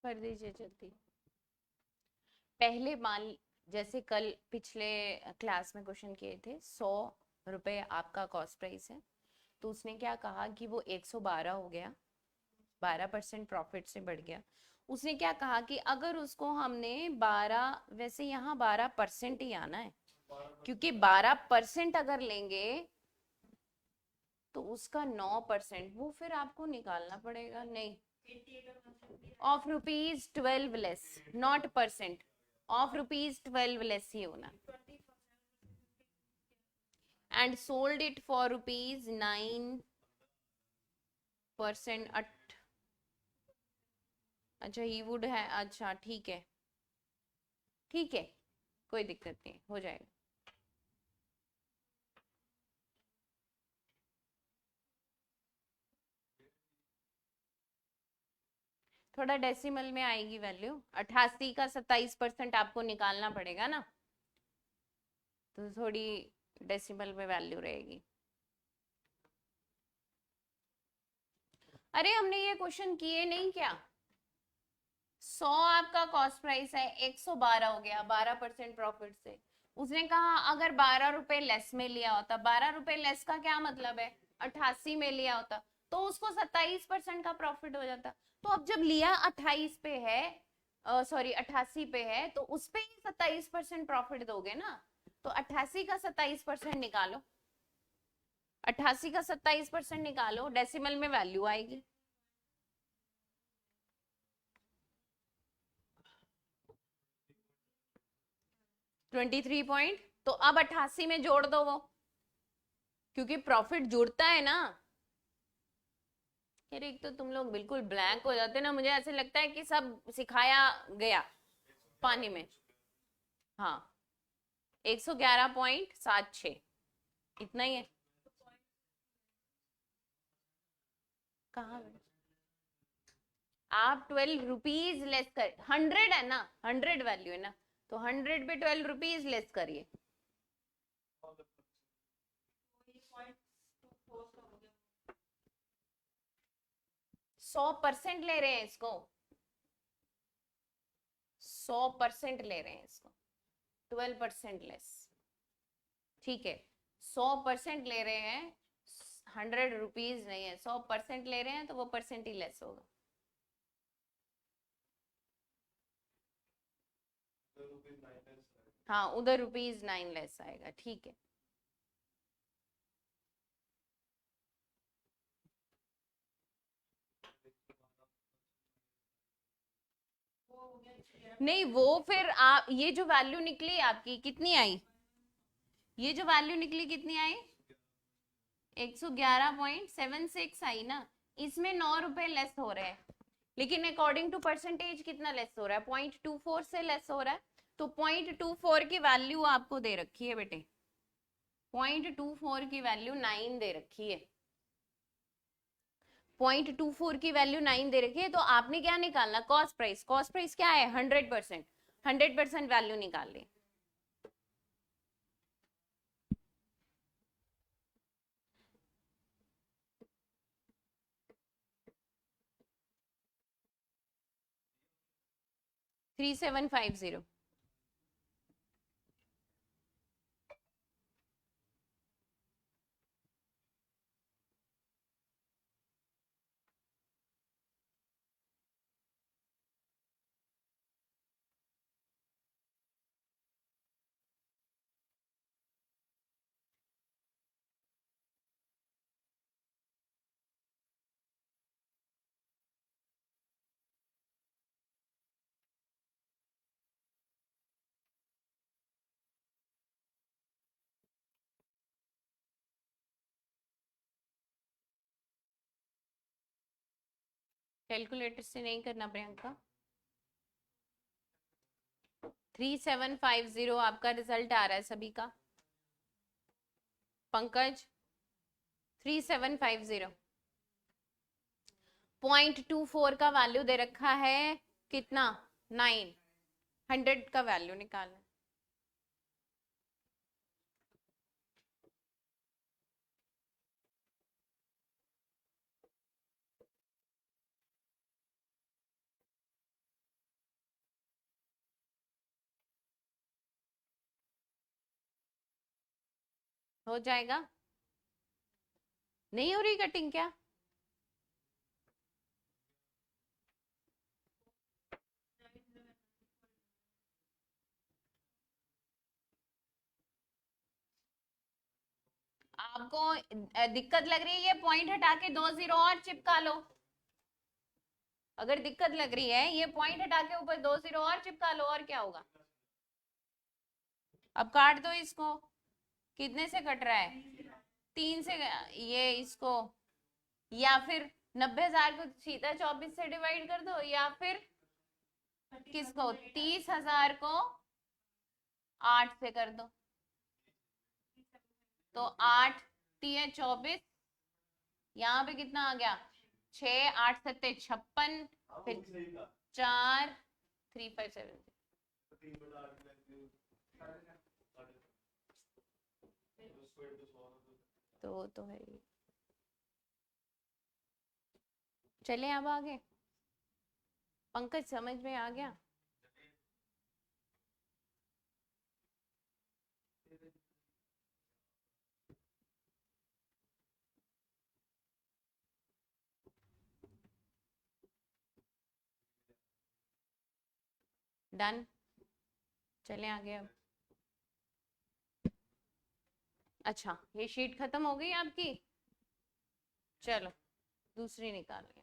कर दीजिए जल्दी। पहले मान, जैसे कल पिछले क्लास में क्वेश्चन किए थे, 100 रुपए आपका कॉस्ट प्राइस है, तो उसने क्या कहा कि वो 112 हो गया, 12% प्रॉफिट से बढ़ गया। उसने क्या कहा कि अगर उसको हमने 12, वैसे यहाँ 12% ही आना है, क्योंकि 12% अगर लेंगे तो उसका 9%, वो फिर आपको निकालना पड़ेगा। नहीं, of rupees 12 less, not percent, of rupees 12 less ही होना। And sold it for rupees 9%। अच्छा, ही वुड है, अच्छा ठीक है, ठीक है, कोई दिक्कत नहीं, हो जाएगा। थोड़ा डेसिमल में आएगी वैल्यू, 88 का 27% आपको निकालना पड़ेगा ना, तो थोड़ी डेसिमल में वैल्यू रहेगी। अरे हमने ये क्वेश्चन किए नहीं क्या, 100 आपका कॉस्ट प्राइस है, 112 हो गया 12% प्रॉफिट से। उसने कहा अगर 12 रुपए लेस में लिया होता, 12 रुपए लेस का क्या मतलब है, 88 में लिया होता तो उसको 27% का प्रॉफिट हो जाता। तो अब जब लिया 28 पे है, सॉरी 88 पे है, तो उस पे ही 27% प्रॉफिट दोगे ना, तो 88 का 27% निकालो, 88 का 27% निकालो, डेसिमल में वैल्यू आएगी। ट्वेंटी थ्री पॉइंट, तो अब 88 में जोड़ दो वो, क्योंकि प्रॉफिट जुड़ता है ना। यार एक तो तुम लोग बिल्कुल ब्लैंक हो जाते ना, मुझे ऐसे लगता है कि सब सिखाया गया पानी में। हाँ, 111.76, इतना ही है। कहाँ आप 12 रुपीज लेस कर, 100 है ना, 100 वैल्यू है ना, तो 100 पे 12 रुपीज लेस करिए। 100% ले रहे हैं इसको, 100% ले रहे हैं इसको, 12% लेस, ठीक है, 100% ले रहे हैं, 100 रुपीज नहीं है, 100% ले रहे हैं तो वो परसेंट ही लेस होगा। हाँ, उधर रुपीज 9 लेस आएगा, ठीक है। नहीं वो फिर आप ये जो वैल्यू निकली आपकी कितनी आई, ये जो वैल्यू निकली कितनी आई, 111.76 आई ना, इसमें 9 रुपए लेस हो रहे हैं, लेकिन अकॉर्डिंग टू परसेंटेज कितना लेस हो रहा है, 0.24 से लेस हो रहा है। तो 0.24 की वैल्यू आपको दे रखी है बेटे, 0.24 की वैल्यू 9 दे रखी है, 0.24 की वैल्यू 9 दे रखी है। तो आपने क्या निकालना, कॉस्ट प्राइस, कॉस्ट प्राइस क्या है 100%, 100% वैल्यू निकाल ली। थ्री 3750 कैलकुलेटर से नहीं करना प्रियंका। 3750 आपका रिजल्ट आ रहा है सभी का। पंकज 3750, 0.24 का वैल्यू दे रखा है कितना 9, 100 का वैल्यू निकालना। हो जाएगा, नहीं हो रही कटिंग क्या, आपको दिक्कत लग रही है, ये पॉइंट हटा के 2 जीरो और चिपका लो। अगर दिक्कत लग रही है ये पॉइंट हटा के ऊपर 2 जीरो और चिपका लो, और क्या होगा। अब काट दो इसको, कितने से कट रहा है 3 से, ये इसको, या फिर 90,000 को सीधा 24 से डिवाइड कर दो, या फिर किसको 30,000 को 8 से कर दो। तो 8 3 24, यहाँ पे कितना आ गया 6, 8 7 56, फिर 4 357, तो है ही। चले अब आगे, पंकज समझ में आ गया। डन, चले आगे अब। अच्छा ये शीट खत्म हो गई आपकी, चलो दूसरी निकालें हम।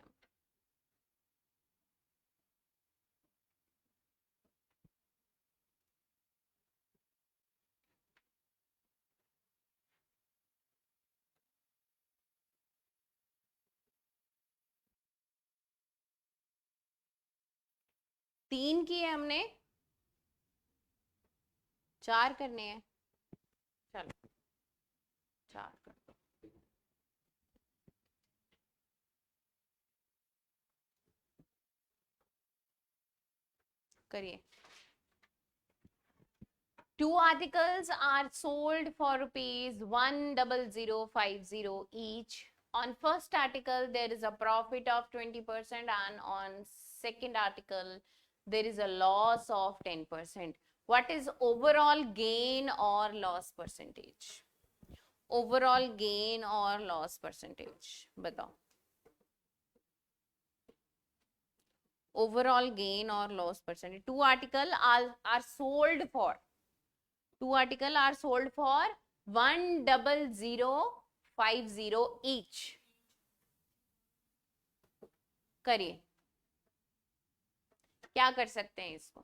तीन किए हमने, 4 करने हैं, चलो 4 कर दो। करिए। 2 articles are sold for ₹10050 each. On first article there is a profit of 20% and on second article there is a loss of 10%. What is overall gain or loss percentage? Overall gain or loss percentage बताओ। Overall gain or loss percentage. Two articles are sold for 10050 each. करिए, क्या कर सकते हैं इसको,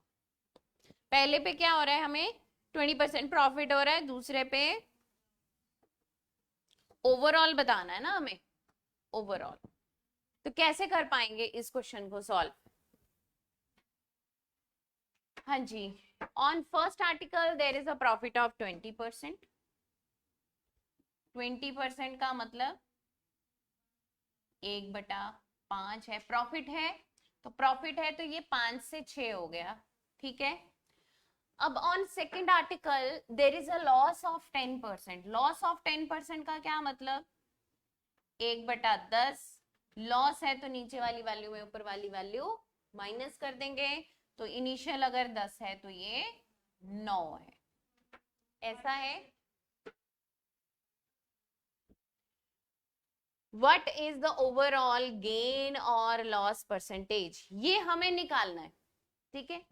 पहले पे क्या हो रहा है, हमें 20% प्रॉफिट हो रहा है, दूसरे पे ओवरऑल बताना है ना हमें, ओवरऑल। तो कैसे कर पाएंगे इस क्वेश्चन को सॉल्व? हाँ जी, on first article there is a profit of 20%। 20% का मतलब 1/5 है, प्रॉफिट है। तो प्रॉफिट है तो ये 5 से 6 हो गया, ठीक है। अब on second article there is a loss of 10%। Loss of 10% का क्या मतलब, 1/10 लॉस है तो नीचे वाली वैल्यू में ऊपर वाली वैल्यू माइनस कर देंगे। तो इनिशियल अगर 10 है तो ये 9 है, ऐसा है। What is the overall gain और लॉस परसेंटेज, ये हमें निकालना है, ठीक है।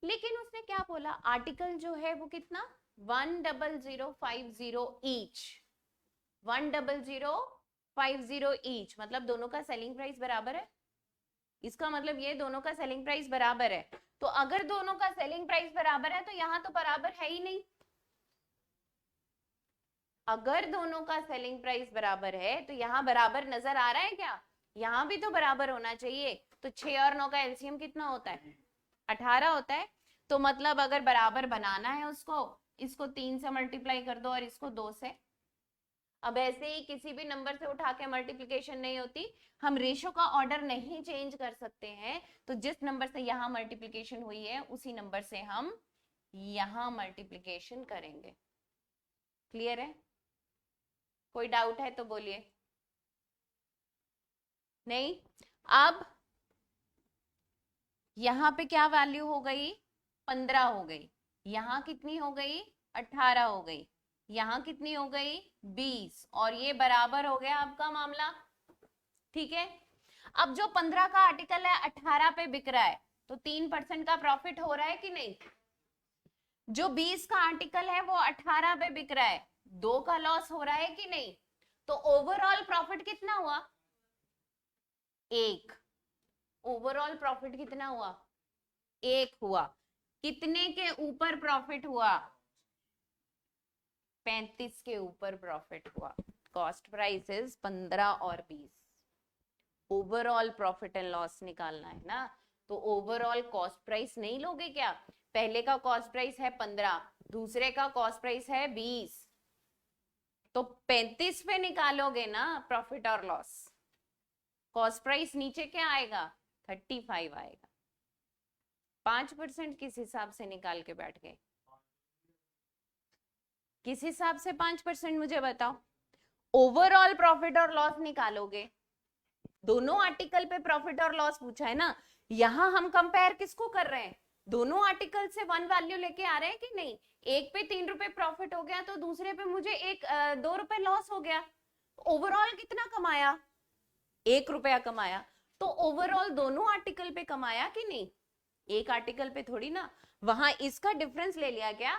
लेकिन उसने क्या बोला, आर्टिकल जो है वो कितना, 10050 ईच, 10050 ईच, मतलब दोनों का सेलिंग प्राइस बराबर है। इसका मतलब ये दोनों का सेलिंग प्राइस बराबर है। तो अगर दोनों का सेलिंग प्राइस बराबर है तो यहां तो बराबर है ही नहीं। अगर दोनों का सेलिंग प्राइस बराबर है तो यहां बराबर नजर आ रहा है क्या, यहां भी तो बराबर होना चाहिए। तो 6 और 9 का एलसीएम कितना होता है, 18 होता है। तो मतलब अगर बराबर बनाना है उसको, इसको 3 से मल्टीप्लाई कर दो और इसको 2 से। अब ऐसे ही किसी भी नंबर से उठा के मल्टीप्लिकेशन नहीं होती, हम रेशो का ऑर्डर नहीं चेंज कर सकते हैं। तो जिस नंबर से यहां मल्टीप्लिकेशन हुई है उसी नंबर से हम यहां मल्टीप्लिकेशन करेंगे। क्लियर है? कोई डाउट है तो बोलिए। नहीं? अब यहां पे क्या वैल्यू हो गई, 15 हो गई। यहां कितनी हो गई, 18 हो गई। यहां कितनी हो गई, 20। और ये बराबर हो गया आपका मामला, ठीक है। अब जो 15 का आर्टिकल है 18 पे बिक रहा है, तो 3% का प्रॉफिट हो रहा है कि नहीं। जो 20 का आर्टिकल है वो 18 पे बिक रहा है, 2 का लॉस हो रहा है कि नहीं। तो ओवरऑल प्रॉफिट कितना हुआ, 1। ओवरऑल प्रॉफिट कितना हुआ, 1 हुआ। कितने के ऊपर प्रॉफिट हुआ, 35 के ऊपर प्रॉफिट हुआ। कॉस्ट प्राइस इज 15 और 20। ओवरऑल प्रॉफिट एंड लॉस निकालना है ना, तो ओवरऑल कॉस्ट प्राइस नहीं लोगे क्या, पहले का कॉस्ट प्राइस है 15, दूसरे का कॉस्ट प्राइस है 20, तो 35 पे निकालोगे ना प्रॉफिट और लॉस। कॉस्ट प्राइस नीचे क्या आएगा, 35 आएगा। 5% किस हिसाब से निकाल के बैठ गए, किस हिसाब से 5% मुझे बताओ। ओवरऑल प्रॉफिट और लॉस निकालोगे, दोनों आर्टिकल पे प्रॉफिट और लॉस पूछा है ना। यहां हम कंपेयर किसको कर रहे हैं, दोनों आर्टिकल से 1 वैल्यू लेके आ रहे हैं कि नहीं। एक पे 3 रुपए प्रॉफिट हो गया तो दूसरे पे मुझे 2 रुपए लॉस हो गया। ओवरऑल कितना कमाया, 1 रुपया कमाया। तो ओवरऑल दोनों आर्टिकल पे कमाया कि नहीं, एक आर्टिकल पे थोड़ी ना। वहां इसका डिफरेंस ले लिया, क्या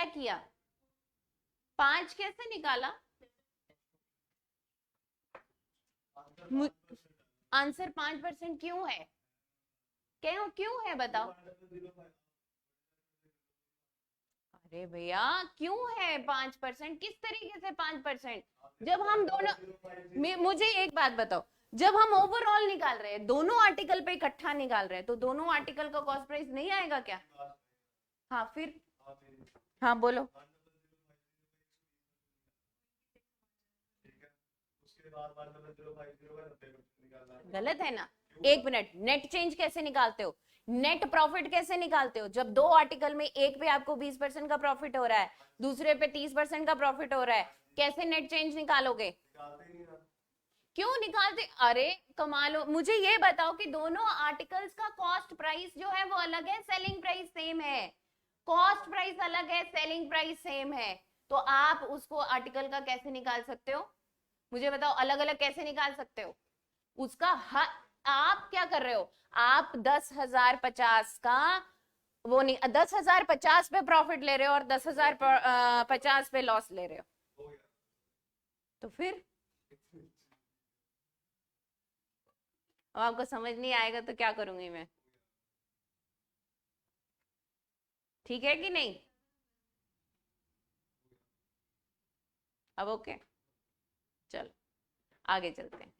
किया, 5 कैसे निकाला, आंसर 5% क्यों है, क्यों है बताओ। अरे भैया क्यों है 5%, किस तरीके से 5%, जब हम दोनों, मुझे एक बात बताओ, जब हम ओवरऑल निकाल रहे हैं, दोनों आर्टिकल पे इकट्ठा निकाल रहे हैं, तो दोनों आर्टिकल का कॉस्ट प्राइस नहीं आएगा क्या। हाँ फिर, हाँ बोलो। गलत है ना, 1 मिनट, नेट चेंज कैसे निकालते हो, नेट प्रॉफिट कैसे निकालते हो, जब दो आर्टिकल में एक पे आपको 20% का प्रॉफिट हो रहा है, दूसरे पे 30% का प्रॉफिट हो रहा है, कैसे नेट चेंज निकालोगे, क्यों निकालते, अरे कमाल हो। मुझे ये बताओ कि दोनों आर्टिकल्स का कॉस्ट प्राइस जो है वो अलग है, सेलिंग प्राइस सेम है, कॉस्ट प्राइस अलग है, सेलिंग प्राइस सेम है, तो आप उसको आर्टिकल का कैसे निकाल सकते हो, मुझे बताओ, अलग अलग कैसे निकाल सकते हो उसका। आप क्या कर रहे हो, आप 10,050 का वो नहीं, 10,050 पे प्रॉफिट ले रहे हो और 10,050 पे लॉस ले रहे हो, तो फिर अब आपको समझ नहीं आएगा तो क्या करूंगी मैं। ठीक है कि नहीं? अब ओके, चलो आगे चलते हैं।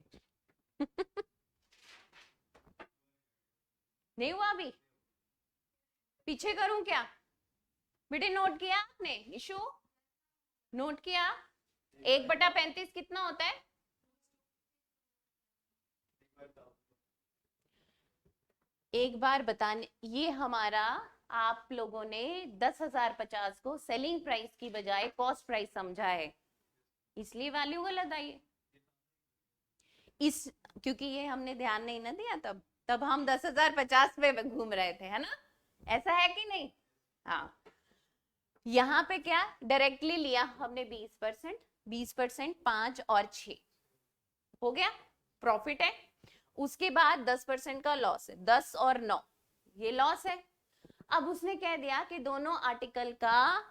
नहीं हुआ अभी? पीछे करूं क्या? बेटे नोट किया आपने? इशू नोट किया? 1/35 कितना होता है? एक बार बताने, ये हमारा आप लोगों ने 10,050 को सेलिंग प्राइस की बजाय कॉस्ट प्राइस समझा है, इसलिए वैल्यू गलत आई है। इस क्योंकि ये हमने ध्यान नहीं ना दिया, तब तब हम 10,050 पे घूम रहे थे, है ना? ऐसा है कि नहीं? हाँ, यहाँ पे क्या डायरेक्टली लिया हमने 20%, 20% 5 और 6 हो गया, प्रॉफिट है। उसके बाद 10% का लॉस है, 10 और 9 ये लॉस है। अब उसने कह दिया कि दोनों आर्टिकल का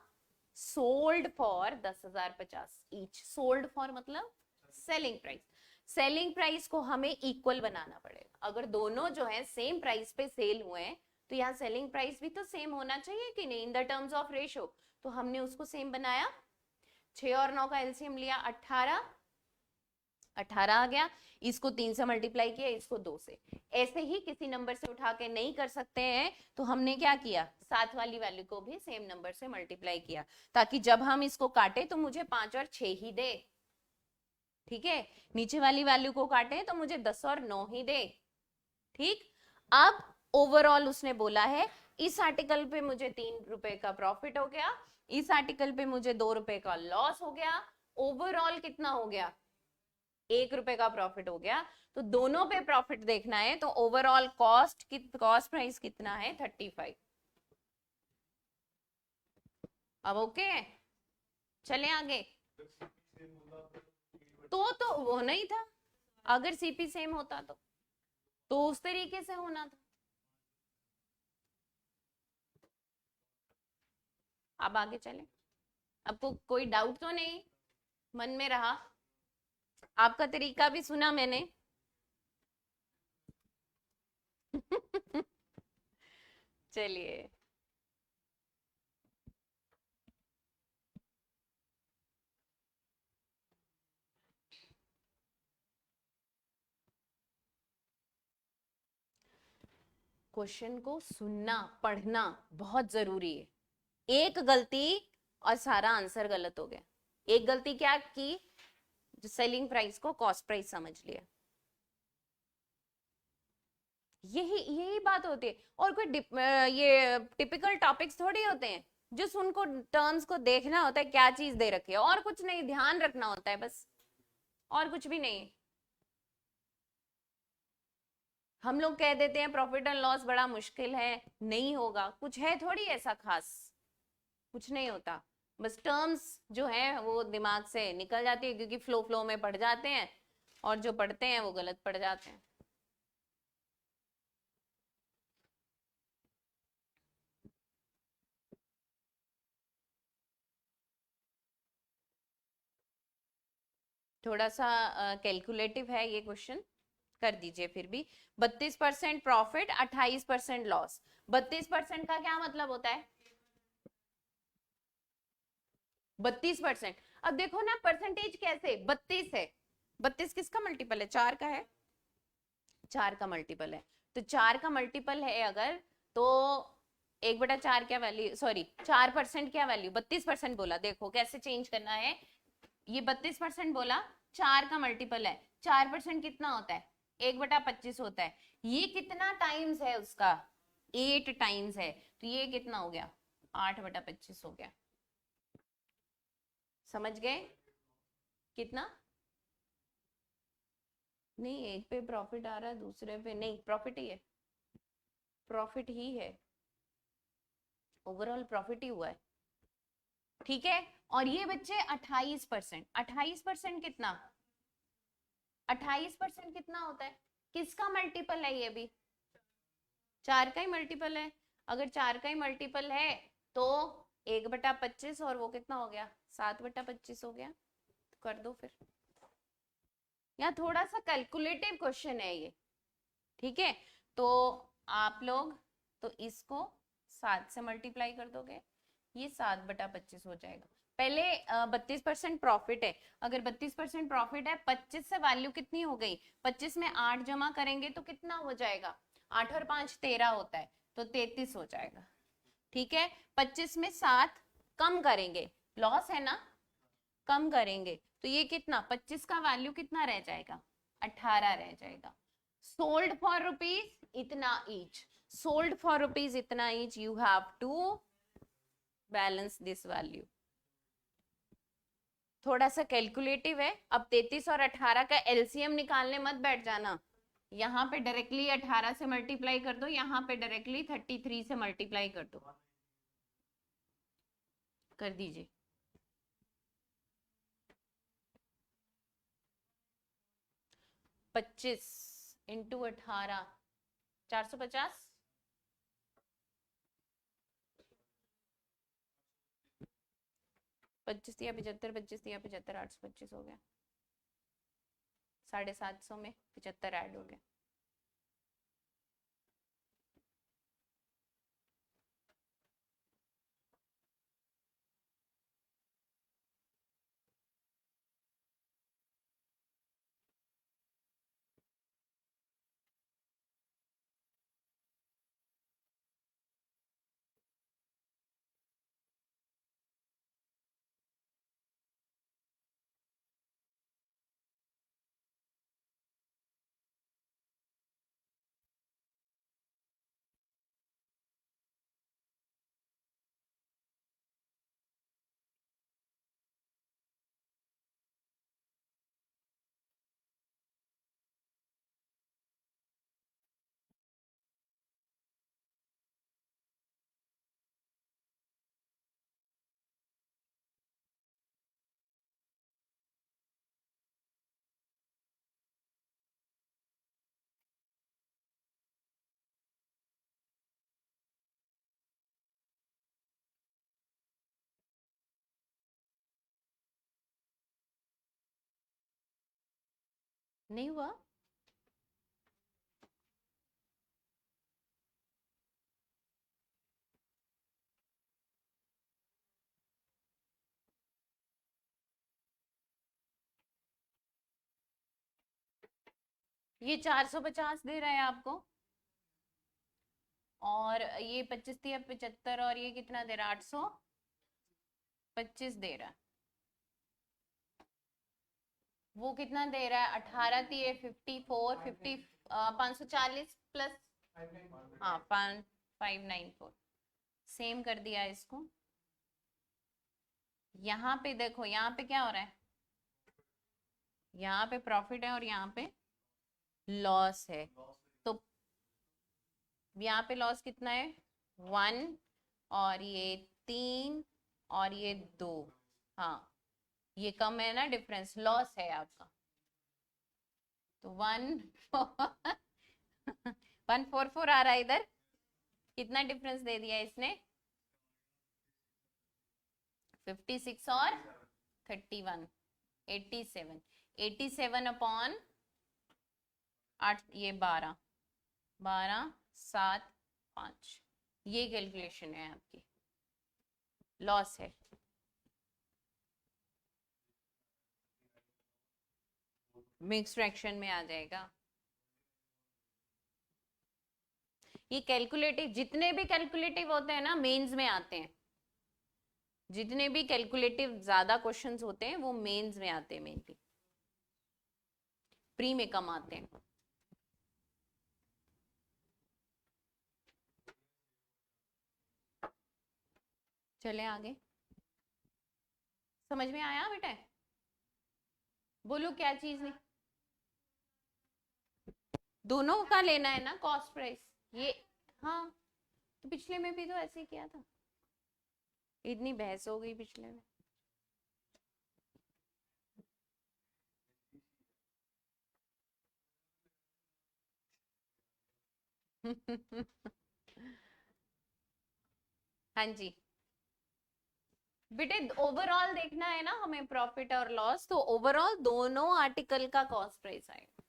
sold for 10,050 each. Sold for मतलब सेलिंग प्राइस। सेलिंग प्राइस को हमें इक्वल बनाना पड़ेगा। अगर दोनों जो है सेम प्राइस पे सेल हुए हैं तो यहाँ सेलिंग प्राइस भी तो सेम होना चाहिए कि नहीं, in the terms of ratio. तो हमने उसको सेम बनाया, 6 और 9 का एलसीएम लिया 18, 18 आ गया। इसको 3 से मल्टीप्लाई किया, इसको 2 से। ऐसे ही किसी नंबर से उठा के नहीं कर सकते हैं तो हमने क्या किया, साथ वाली वैल्यू को भी सेम नंबर से मल्टीप्लाई किया, ताकि जब हम इसको काटे तो मुझे 5 और 6 ही दे। ठीक है, नीचे वाली वैल्यू को काटे तो मुझे 10 और 9 ही दे। ठीक, अब ओवरऑल उसने बोला है इस आर्टिकल पे मुझे 3 रुपए का प्रॉफिट हो गया, इस आर्टिकल पे मुझे 2 रुपए का लॉस हो गया। ओवरऑल कितना हो गया? 1 रुपए का प्रॉफिट हो गया। तो दोनों पे प्रॉफिट देखना है तो ओवरऑल कॉस्ट प्राइस कितना है? 35। अब ओके, चले आगे। तो वो नहीं था, अगर सीपी सेम होता तो उस तरीके से होना था। अब आगे चले। आपको कोई डाउट तो नहीं मन में रहा? आपका तरीका भी सुना मैंने। चलिए, क्वेश्चन को सुनना पढ़ना बहुत जरूरी है। एक गलती और सारा आंसर गलत हो गया। एक गलती क्या की, जो सेलिंग प्राइस को कॉस्ट प्राइस समझ लिया। यही यही बात होती है। और कोई ये टिपिकल टॉपिक्स थोड़ी होते हैं, जिस उनको टर्म्स को देखना होता है क्या चीज दे रखी है, और कुछ नहीं, ध्यान रखना होता है बस, और कुछ भी नहीं। हम लोग कह देते हैं प्रॉफिट एंड लॉस बड़ा मुश्किल है, नहीं होगा, कुछ है थोड़ी ऐसा खास, कुछ नहीं होता। बस टर्म्स जो है वो दिमाग से निकल जाती है, क्योंकि फ्लो फ्लो में पढ़ जाते हैं, और जो पढ़ते हैं वो गलत पढ़ जाते हैं। थोड़ा सा कैलकुलेटिव है ये क्वेश्चन, कर दीजिए फिर भी। 32% प्रॉफिट, 28% लॉस। 32% का क्या मतलब होता है? 32%। अब देखो ना परसेंटेज कैसे, 32 है, 32 किसका मल्टीपल है? 4 का है, 4 का मल्टीपल है। तो 4 का मल्टीपल है अगर, तो 1/4 क्या वैल्यू, सॉरी 4% क्या वैल्यू, 32% बोला, देखो कैसे चेंज करना है। ये 32% बोला, 4 का मल्टीपल है, 4% कितना होता है? 1/25 होता है। ये कितना टाइम्स है उसका? 8 टाइम्स है। तो ये कितना हो गया? 8/25 हो गया। समझ गए? कितना? नहीं, एक पे प्रॉफिट आ रहा है, दूसरे पे नहीं, प्रॉफिट ही है, प्रॉफिट ही है, ओवरऑल प्रॉफिट ही हुआ है। ठीक है, और ये बच्चे 28%, 28% कितना? 28% कितना होता है? किसका मल्टीपल है? ये भी 4 का ही मल्टीपल है। अगर 4 का ही मल्टीपल है तो 1/25, और वो कितना हो गया? 7/25 हो गया। तो कर दो फिर। यहाँ थोड़ा सा कैलकुलेटिव क्वेश्चन है ये, ठीक है? तो आप लोग तो इसको 7 से मल्टीप्लाई कर दोगे, ये 7/25 हो जाएगा। पहले 32% प्रॉफिट है, अगर 32% प्रॉफिट है, 25 से वैल्यू कितनी हो गई, 25 में 8 जमा करेंगे तो कितना हो जाएगा, 8 और 5 13 होता है, तो 33 हो जाएगा। ठीक है, 25 में 7 कम करेंगे, लॉस है ना, कम करेंगे तो ये कितना, 25 का वैल्यू कितना रह जाएगा, 18 रह जाएगा। सोल्ड फॉर रुपीज इतना ईच, सोल्ड फॉर रुपीज इतना each, you have to balance this value. थोड़ा सा कैलकुलेटिव है। अब 33 और 18 का एलसीएम निकालने मत बैठ जाना, यहाँ पे डायरेक्टली 18 से मल्टीप्लाई कर दो, यहाँ पे डायरेक्टली 33 से मल्टीप्लाई कर दो, कर दीजिए। पच्चीस इंटू 18 450, 25 या 75, 25 या 75, 825 हो गया, 750 में 75 ऐड हो गया। नहीं हुआ, ये 450 दे रहा है आपको, और ये 25 या 75, और ये कितना दे रहा है, 825 दे रहा है। वो कितना दे रहा है, 18 दिए 54, 540 प्लस, हाँ 594, सेम कर दिया इसको। यहाँ पे देखो, यहाँ पे क्या हो रहा है, यहाँ पे प्रॉफिट है और यहाँ पे लॉस है, तो यहाँ पे लॉस कितना है, 1, और ये 3, और ये 2, हाँ ये कम है ना, डिफरेंस लॉस है आपका, तो 144 आ रहा है इधर, कितना डिफरेंस दे दिया इसने, 56 और 31, 87, 87 अपॉन 8, ये 12, 12, 7, 5, ये कैलकुलेशन है आपकी, लॉस है। मिक्स फ्रैक्शन में आ जाएगा। ये कैलकुलेटिव, जितने भी कैलकुलेटिव होते हैं ना मेंस में आते हैं, जितने भी कैलकुलेटिव ज्यादा क्वेश्चंस होते हैं वो मेंस में आते हैं, मेनली प्री में कम आते हैं। चले आगे, समझ में आया बेटा, बोलो क्या चीज नहीं, दोनों का लेना है ना कॉस्ट प्राइस, ये हाँ, तो पिछले में भी तो ऐसे ही किया था, इतनी बहस हो गई पिछले में। हाँ जी बेटे, ओवरऑल देखना है ना हमें प्रॉफिट और लॉस, तो ओवरऑल दोनों आर्टिकल का कॉस्ट प्राइस आएगा।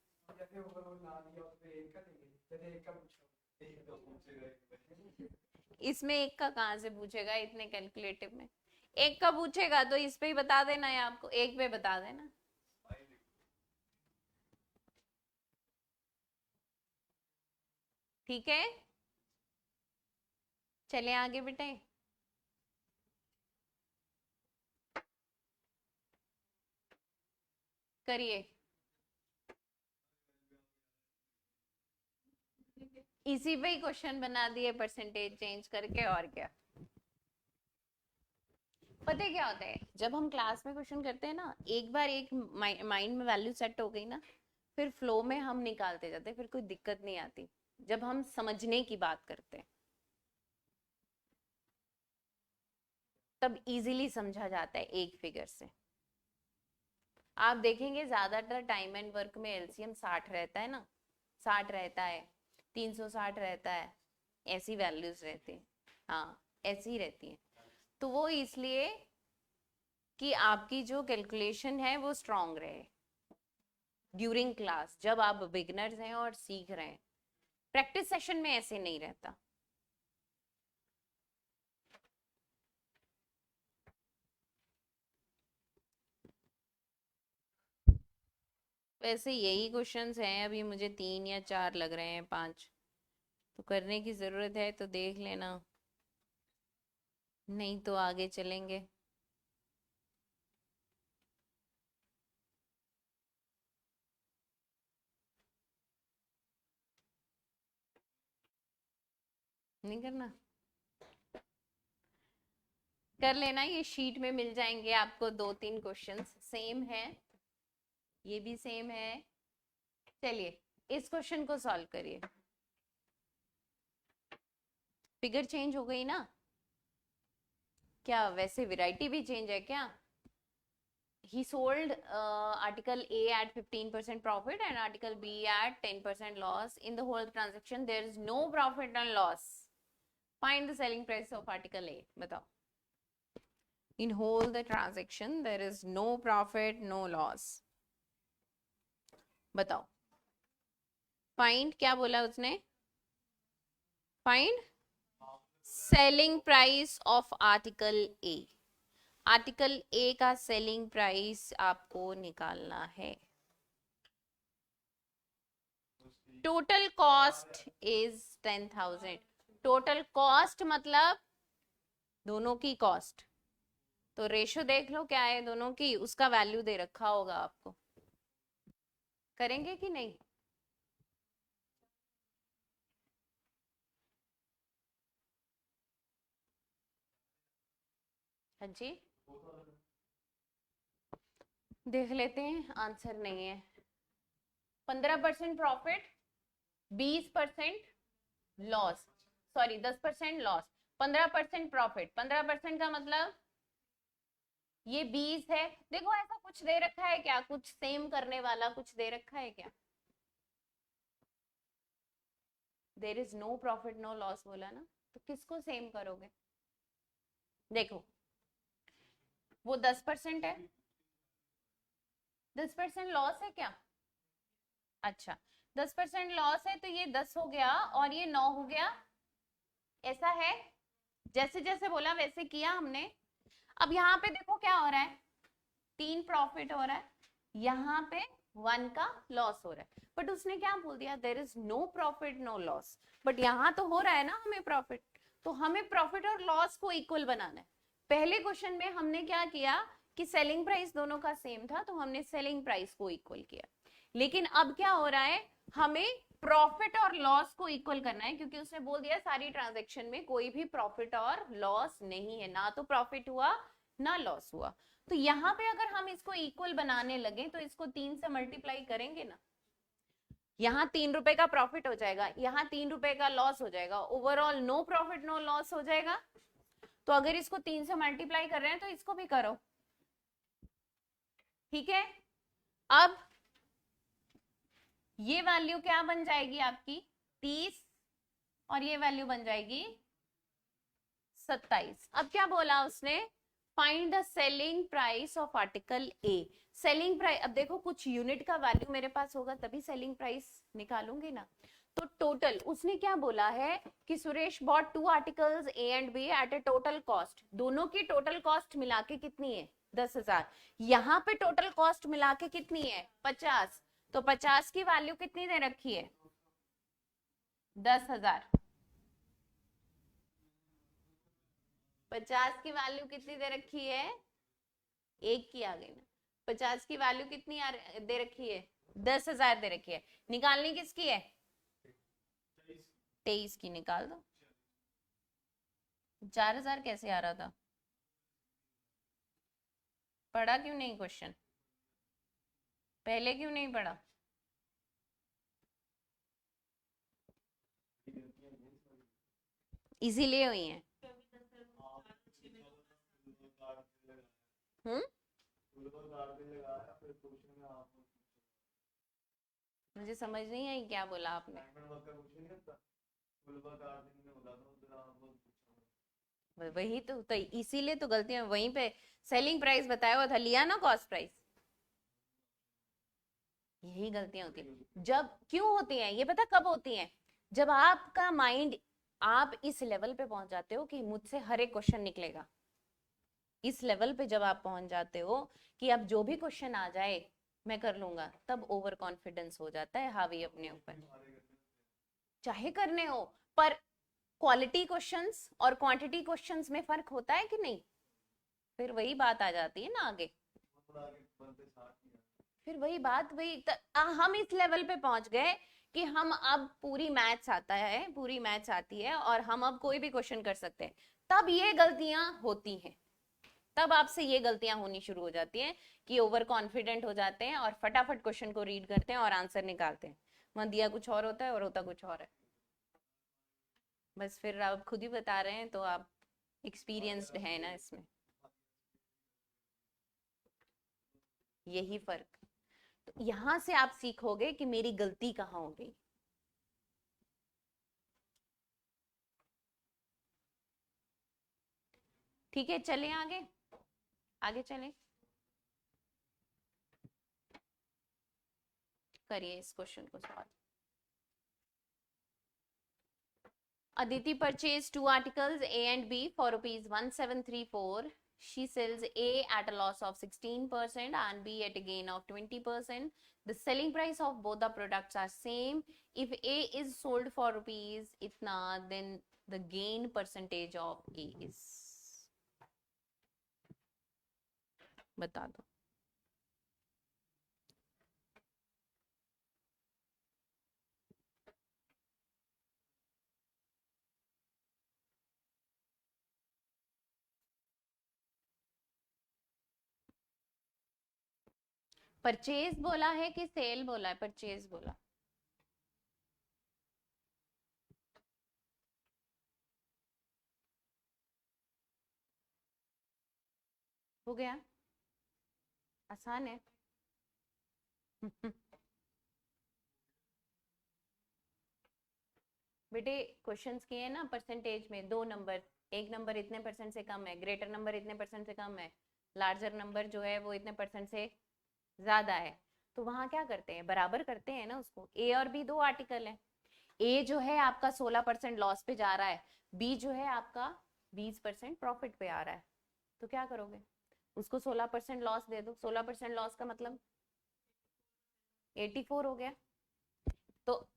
इसमें एक का कहाँ से पूछेगा इतने कैलकुलेटिव में? एक का पूछेगा तो इस पे ही बता देना है आपको, एक पे बता देना। ठीक है, चले आगे बेटे। करिए, इसी पे ही क्वेश्चन बना दिए परसेंटेज चेंज करके, और क्या। पता है क्या होता है, जब हम क्लास में क्वेश्चन करते हैं ना, एक बार एक माइंड में वैल्यू सेट हो गई ना, फिर फ्लो में हम निकालते जाते हैं, फिर कोई दिक्कत नहीं आती जब हम समझने की बात करते हैं, तब इजीली समझा जाता है एक फिगर से। आप देखेंगे ज्यादातर टाइम एंड वर्क में एलसीएम 60 रहता है ना, 60 रहता है, 360 रहता है, ऐसी वैल्यूज रहती हैं। हाँ, ऐसी ही रहती हैं। तो वो इसलिए कि आपकी जो कैलकुलेशन है वो स्ट्रांग रहे ड्यूरिंग क्लास, जब आप बिगनर्स हैं और सीख रहे हैं। प्रैक्टिस सेशन में ऐसे नहीं रहता। वैसे यही क्वेश्चंस हैं, अभी मुझे 3 या 4 लग रहे हैं, 5 तो करने की जरूरत है, तो देख लेना, नहीं तो आगे चलेंगे। नहीं करना, कर लेना, ये शीट में मिल जाएंगे आपको 2-3 क्वेश्चंस सेम है, ये भी सेम है। चलिए इस क्वेश्चन को सॉल्व करिए। फिगर चेंज हो गई ना, क्या वैसे वैरायटी भी चेंज है क्या? He sold article A at 15% profit and article B at 10% loss. In the whole transaction, there is no profit and loss. Find the selling price of article A. बताओ। In whole the transaction, there is no profit, no loss. बताओ। Find क्या बोला उसने? Find selling price of article A. Article A का selling price आपको निकालना है। Total cost is 10,000। Total cost मतलब दोनों की कॉस्ट, तो रेशो देख लो क्या है दोनों की, उसका वैल्यू दे रखा होगा आपको। करेंगे कि नहीं? हाँ जी, देख लेते हैं, आंसर नहीं है। 15% profit, 20% loss, sorry 10% loss, 15% profit. 15% का मतलब ये 20 है। देखो ऐसा कुछ दे रखा है क्या, कुछ सेम करने वाला कुछ दे रखा है क्या? There is no profit no loss बोला ना, तो किसको सेम करोगे? देखो वो 10% है, 10% लॉस है क्या? अच्छा, 10% लॉस है तो ये 10 हो गया और ये 9 हो गया, ऐसा है। जैसे जैसे बोला वैसे किया हमने। अब यहाँ पे देखो क्या हो रहा है, 3 प्रॉफिट हो रहा है, यहाँ पे 1 का लॉस हो रहा है, बट उसने क्या बोल दिया, there is no profit no loss. But यहाँ तो हो रहा है ना हमें प्रॉफिट, तो हमें प्रॉफिट और लॉस को इक्वल बनाना है। पहले क्वेश्चन में हमने क्या किया कि सेलिंग प्राइस दोनों का सेम था, तो हमने सेलिंग प्राइस को इक्वल किया। लेकिन अब क्या हो रहा है, हमें प्रॉफिट और लॉस को इक्वल करना है, क्योंकि उसने बोल दिया सारी ट्रांजैक्शन में कोई भी प्रॉफिट और लॉस नहीं है, ना तो प्रॉफिट हुआ ना लॉस हुआ। तो यहाँ पे अगर हम इसको इक्वल बनाने लगे तो इसको 3 से मल्टीप्लाई करेंगे ना, यहाँ 3 रुपए का प्रॉफिट हो जाएगा, यहाँ 3 रुपए का लॉस हो जाएगा, overall no profit no loss हो जाएगा। तो अगर इसको 3 से मल्टीप्लाई कर रहे हैं तो इसको भी करो, ठीक है। अब ये वैल्यू क्या बन जाएगी आपकी 30, और ये वैल्यू बन जाएगी 27। अब क्या बोला उसने, find the selling price of article a. Selling price, अब देखो कुछ यूनिट का वैल्यू मेरे पास होगा तभी सेलिंग प्राइस निकालूंगी ना, तो टोटल उसने क्या बोला है कि Suresh bought 2 articles A and B at a total cost, दोनों की टोटल कॉस्ट मिला के कितनी है 10,000, यहाँ पे टोटल कॉस्ट मिला के कितनी है 50, तो 50 की वैल्यू कितनी दे रखी है 10,000, 50 की वैल्यू कितनी दे रखी है, एक की आ गई ना, 50 की वैल्यू कितनी दे रखी है 10,000 दे रखी है, निकालनी किसकी है 23 की, निकाल दो। 4,000 कैसे आ रहा था, पढ़ा क्यों नहीं क्वेश्चन, पहले क्यों नहीं पढ़ा, इसीलिए हुई है। मुझे समझ नहीं आई क्या बोला आपने, वही तो इसीलिए तो गलतियां वहीं पे, सेलिंग प्राइस बताया हुआ था, लिया ना कॉस्ट प्राइस, यही गलतियां होती हैं। जब क्यों होती हैं ये पता कब होती हैं, जब आपका माइंड, आप इस लेवल पे पहुंच जाते हो कि मुझसे हर एक क्वेश्चन निकलेगा, इस लेवल पे जब आप पहुंच जाते हो कि अब जो भी क्वेश्चन आ जाए मैं कर लूंगा, तब ओवर कॉन्फिडेंस हो जाता है हावी अपने ऊपर, चाहे करने हो, पर क्वालिटी क्वेश्चंस और क्वांटिटी क्वेश्चंस में फर्क होता है कि नहीं, फिर वही बात आ जाती है ना आगे, फिर वही बात हम इस लेवल पे पहुंच गए कि हम अब पूरी मैथ्स आता है, पूरी मैथ्स आती है और हम अब कोई भी क्वेश्चन कर सकते हैं, तब ये गलतियां होती हैं, तब आपसे ये गलतियां होनी शुरू हो जाती हैं कि ओवर कॉन्फिडेंट हो जाते हैं और फटाफट क्वेश्चन को रीड करते हैं और आंसर निकालते हैं, वहां दिया कुछ और होता है और होता कुछ और है। बस फिर आप खुद ही बता रहे हैं तो आप एक्सपीरियंस्ड है ना इसमें, यही फर्क, तो यहां से आप सीखोगे कि मेरी गलती कहाँ हो गई। ठीक है चले आगे, आगे चले, करिए इस क्वेश्चन को solve. Aditi purchased 2 articles A and B for rupees 1734. She sells A at a loss of 16% and B at a gain of 20%. The selling price of both the products are same. If A is sold for rupees itna, then the gain percentage of A is, बता दो। Purchase बोला है कि cell बोला है, purchase बोला, हो गया, आसान है। बेटे क्वेश्चंस किए ना परसेंटेज में, 2 नंबर, एक नंबर इतने परसेंट से कम है, ग्रेटर नंबर इतने परसेंट से कम है, लार्जर नंबर जो है वो इतने परसेंट से ज्यादा है, तो वहां क्या करते हैं बराबर करते हैं ना उसको। ए और बी 2 आर्टिकल है, ए जो है आपका 16% लॉस पे जा रहा है, बी जो है आपका 20% प्रॉफिट पे आ रहा है, तो क्या करोगे, उसको 16% लॉस दे दो, 16% लॉस का मतलब 84 हो गया, तो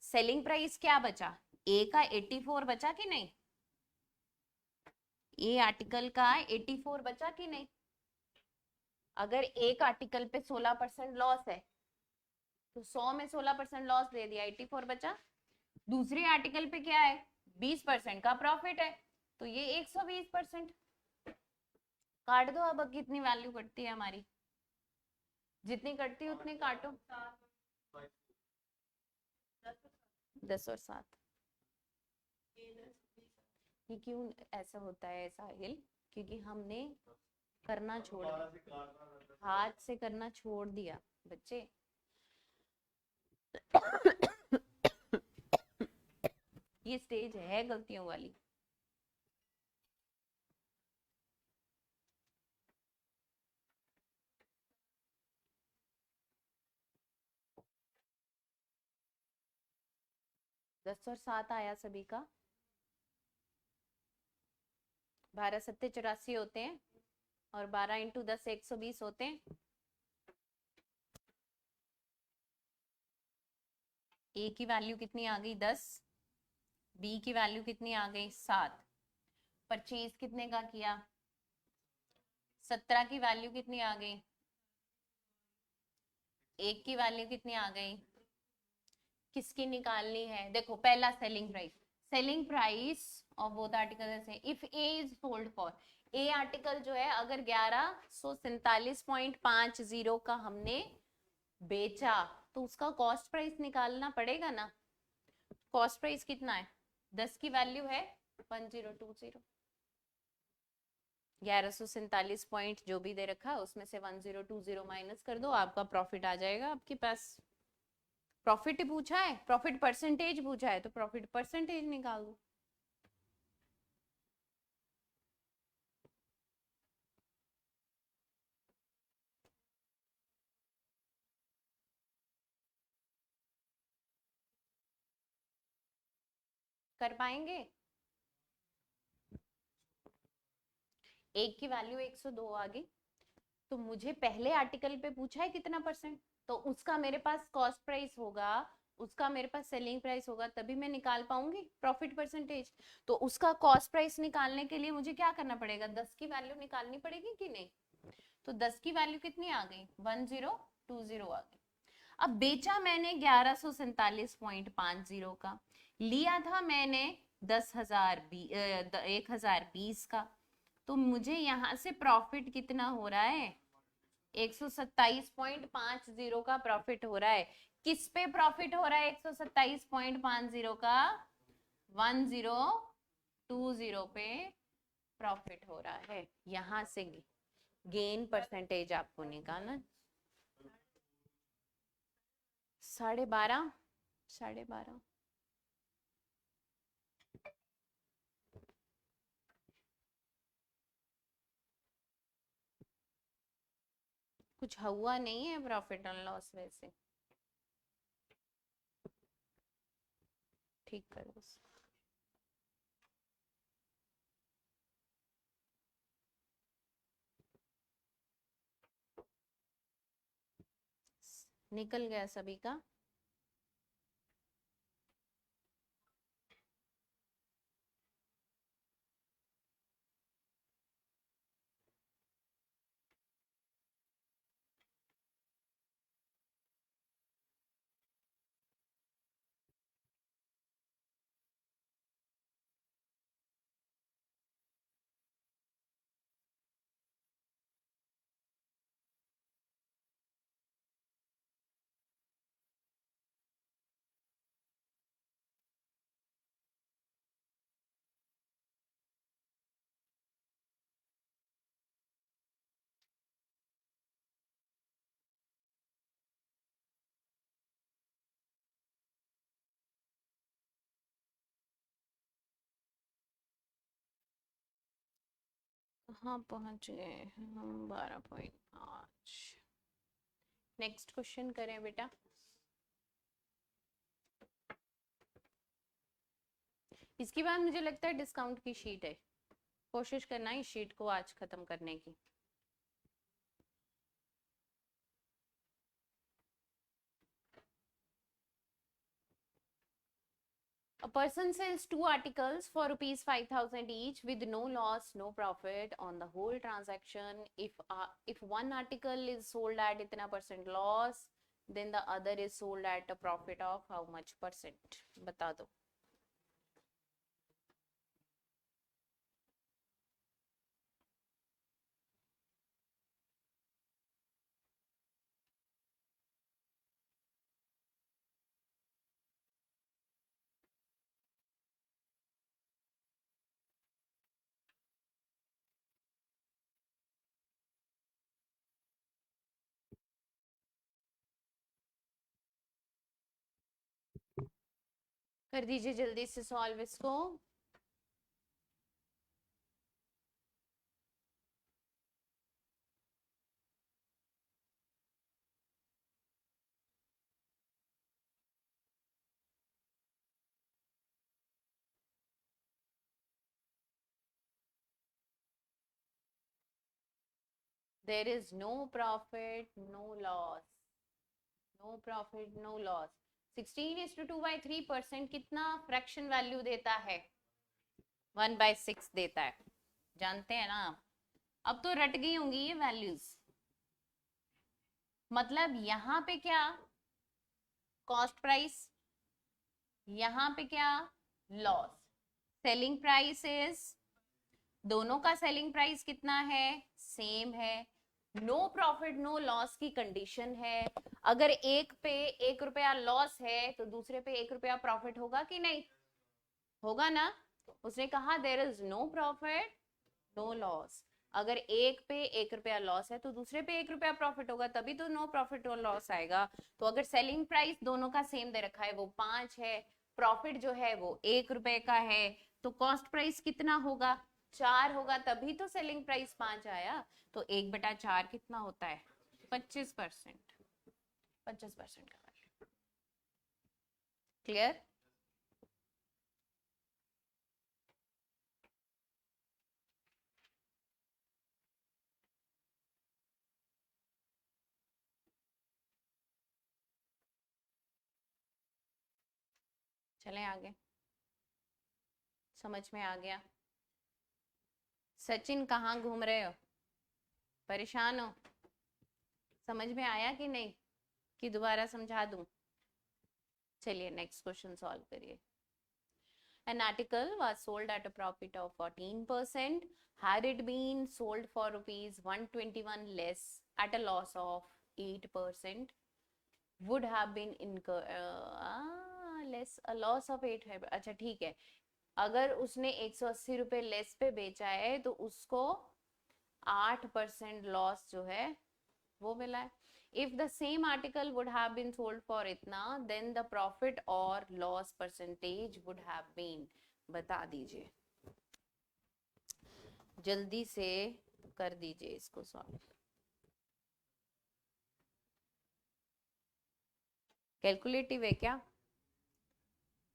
सेलिंग प्राइस क्या बचा, ए का 84 बचा कि नहीं, ए आर्टिकल का 84 बचा कि नहीं, अगर एक आर्टिकल पे 16% लॉस है तो 100 में 16% लॉस दे दिया, 84 बचा, दूसरे आर्टिकल पे क्या है 20% का प्रॉफिट है, तो ये 120%, काट दो, अब कितनी वैल्यू कटती है हमारी, जितनी कटती है उतनी काटो, 10 और 7, ये क्यों ऐसा होता है साहिल, क्योंकि हमने करना छोड़ दिया, हाथ से करना छोड़ दिया बच्चे। ये स्टेज है गलतियों वाली। 10 और 7 आया सभी का। 12 सत्ते 84 होते हैं और 12 इंटू 10 120 होते हैं। ए की वैल्यू कितनी आ गई 10, बी की वैल्यू कितनी आ गई 7। परचेज कितने का किया 17 की वैल्यू कितनी आ गई, एक की वैल्यू कितनी आ गई, किसकी निकालनी है। देखो पहला selling price of both article ऐसे if A is sold for, a article जो है अगर 1147.50 का हमने बेचा तो उसका कॉस्ट प्राइस निकालना पड़ेगा ना। कॉस्ट प्राइस कितना है 10 की वैल्यू है 1020, 1147 पॉइंट जो भी दे रखा है उसमें से 1020 माइनस कर दो, आपका प्रॉफिट आ जाएगा आपके पास। प्रॉफिट पूछा है, प्रॉफिट परसेंटेज पूछा है तो प्रॉफिट परसेंटेज निकाल दो। कर पाएंगे। एक की वैल्यू 102 आ गई, तो मुझे पहले आर्टिकल पे पूछा है कितना परसेंट, तो उसका मेरे पास कॉस्ट प्राइस होगा, उसका मेरे पास सेलिंग प्राइस होगा, तभी मैं निकाल पाऊंगी प्रॉफिट परसेंटेज। तो उसका कॉस्ट प्राइस निकालने के लिए मुझे क्या करना पड़ेगा 10 की वैल्यू निकालनी पड़ेगी कि नहीं। तो 10 की वैल्यू कितनी आ गई 1020 आ गई। अब बेचा मैंने 1147.50 का, लिया था मैंने 1020 का, तो मुझे यहां से प्रॉफिट कितना हो रहा है 127.50 का प्रॉफिट हो रहा है। किस पे प्रॉफिट हो रहा है 127.50 का 1020 पे प्रॉफिट हो रहा है। यहां से गेन परसेंटेज आपको निकालना 12.5 12.5। कुछ हुआ नहीं है प्रॉफिट एंड लॉस वैसे, ठीक करो। निकल गया सभी का। हाँ पहुंच गए हम 12.5। नेक्स्ट क्वेश्चन करें बेटा। इसके बाद मुझे लगता है डिस्काउंट की शीट है, कोशिश करना इस शीट को आज खत्म करने की। A person sells two articles for rupees 5,000 each with no loss, no profit on the whole transaction. If one article is sold at इतना percent loss, then the other is sold at a profit of how much percent? बता दो। कर दीजिए जल्दी से solve इसको। There is no profit no loss, no profit no loss. 16:2/3% कितना fraction value देता है? 1/6 देता है, जानते हैं ना आप। अब तो रट गई होंगी ये वैल्यूज। मतलब यहाँ पे क्या कॉस्ट प्राइस, यहाँ पे क्या लॉस। सेलिंग प्राइस इज, दोनों का सेलिंग प्राइस कितना है? सेम है। नो प्रॉफिट नो लॉस की कंडीशन है। अगर एक पे 1 रुपया लॉस है तो दूसरे पे 1 रुपया प्रॉफिट होगा कि नहीं? होगा ना। उसने कहा there is no profit no loss. अगर एक पे 1 रुपया लॉस है तो दूसरे पे 1 रुपया प्रॉफिट होगा, तभी तो नो प्रॉफिट और लॉस आएगा। तो अगर सेलिंग प्राइस दोनों का सेम दे रखा है, वो 5 है, प्रॉफिट जो है वो 1 रुपए का है, तो कॉस्ट प्राइस कितना होगा? 4 होगा, तभी तो सेलिंग प्राइस 5 आया। तो 1/4 कितना होता है? 25%। 25% का वैल्यू। क्लियर? चलें आगे, समझ में आ गया? सचिन कहाँ घूम रहे हो? परेशान हो? समझ में आया कि नहीं, कि दोबारा समझा दूं? चलिए नेक्स्ट क्वेश्चन सॉल्व करिए। An article was sold at a profit of 14%. Had it been sold for rupees 121 less at a loss of 8%, would have been incur less a loss of 8 है। अच्छा ठीक है, अगर उसने 180 रुपए लेस पे बेचा है तो उसको 8% लॉस जो है वो मिला है। If the same article would have been sold for इतना, then the profit or loss percentage would have been, बता दीजिए, जल्दी से कर दीजिए इसको सॉल्व। कैलकुलेटिव है क्या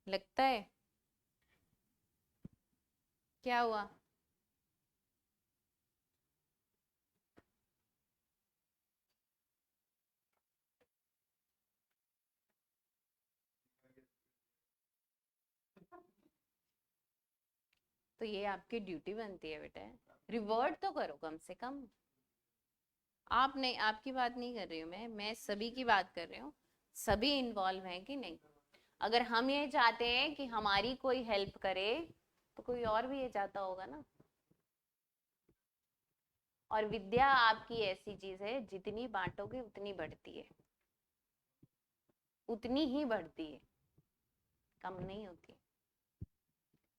लगता है? क्या हुआ? तो ये आपकी ड्यूटी बनती है बेटा, रिवर्ट तो करो कम से कम। आप नहीं, आपकी बात नहीं कर रही हूँ मैं सभी की बात कर रही हूँ। सभी इन्वॉल्व हैं कि नहीं? अगर हम ये चाहते हैं कि हमारी कोई हेल्प करे तो कोई और भी ये चाहता होगा ना। और विद्या आपकी ऐसी चीज है, जितनी बांटोगे उतनी बढ़ती है, उतनी ही बढ़ती है, कम नहीं होती।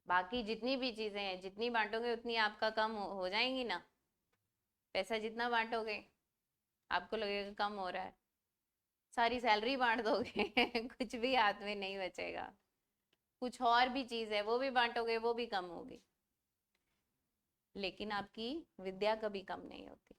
बाकी जितनी भी चीजें हैं, जितनी बांटोगे उतनी आपका कम हो जाएंगी ना। पैसा जितना बांटोगे आपको लगेगा कम हो रहा है। सारी सैलरी बांट दोगे कुछ भी हाथ में नहीं बचेगा। कुछ और भी चीज है वो भी बांटोगे, वो भी कम होगी, लेकिन आपकी विद्या कभी कम नहीं होती।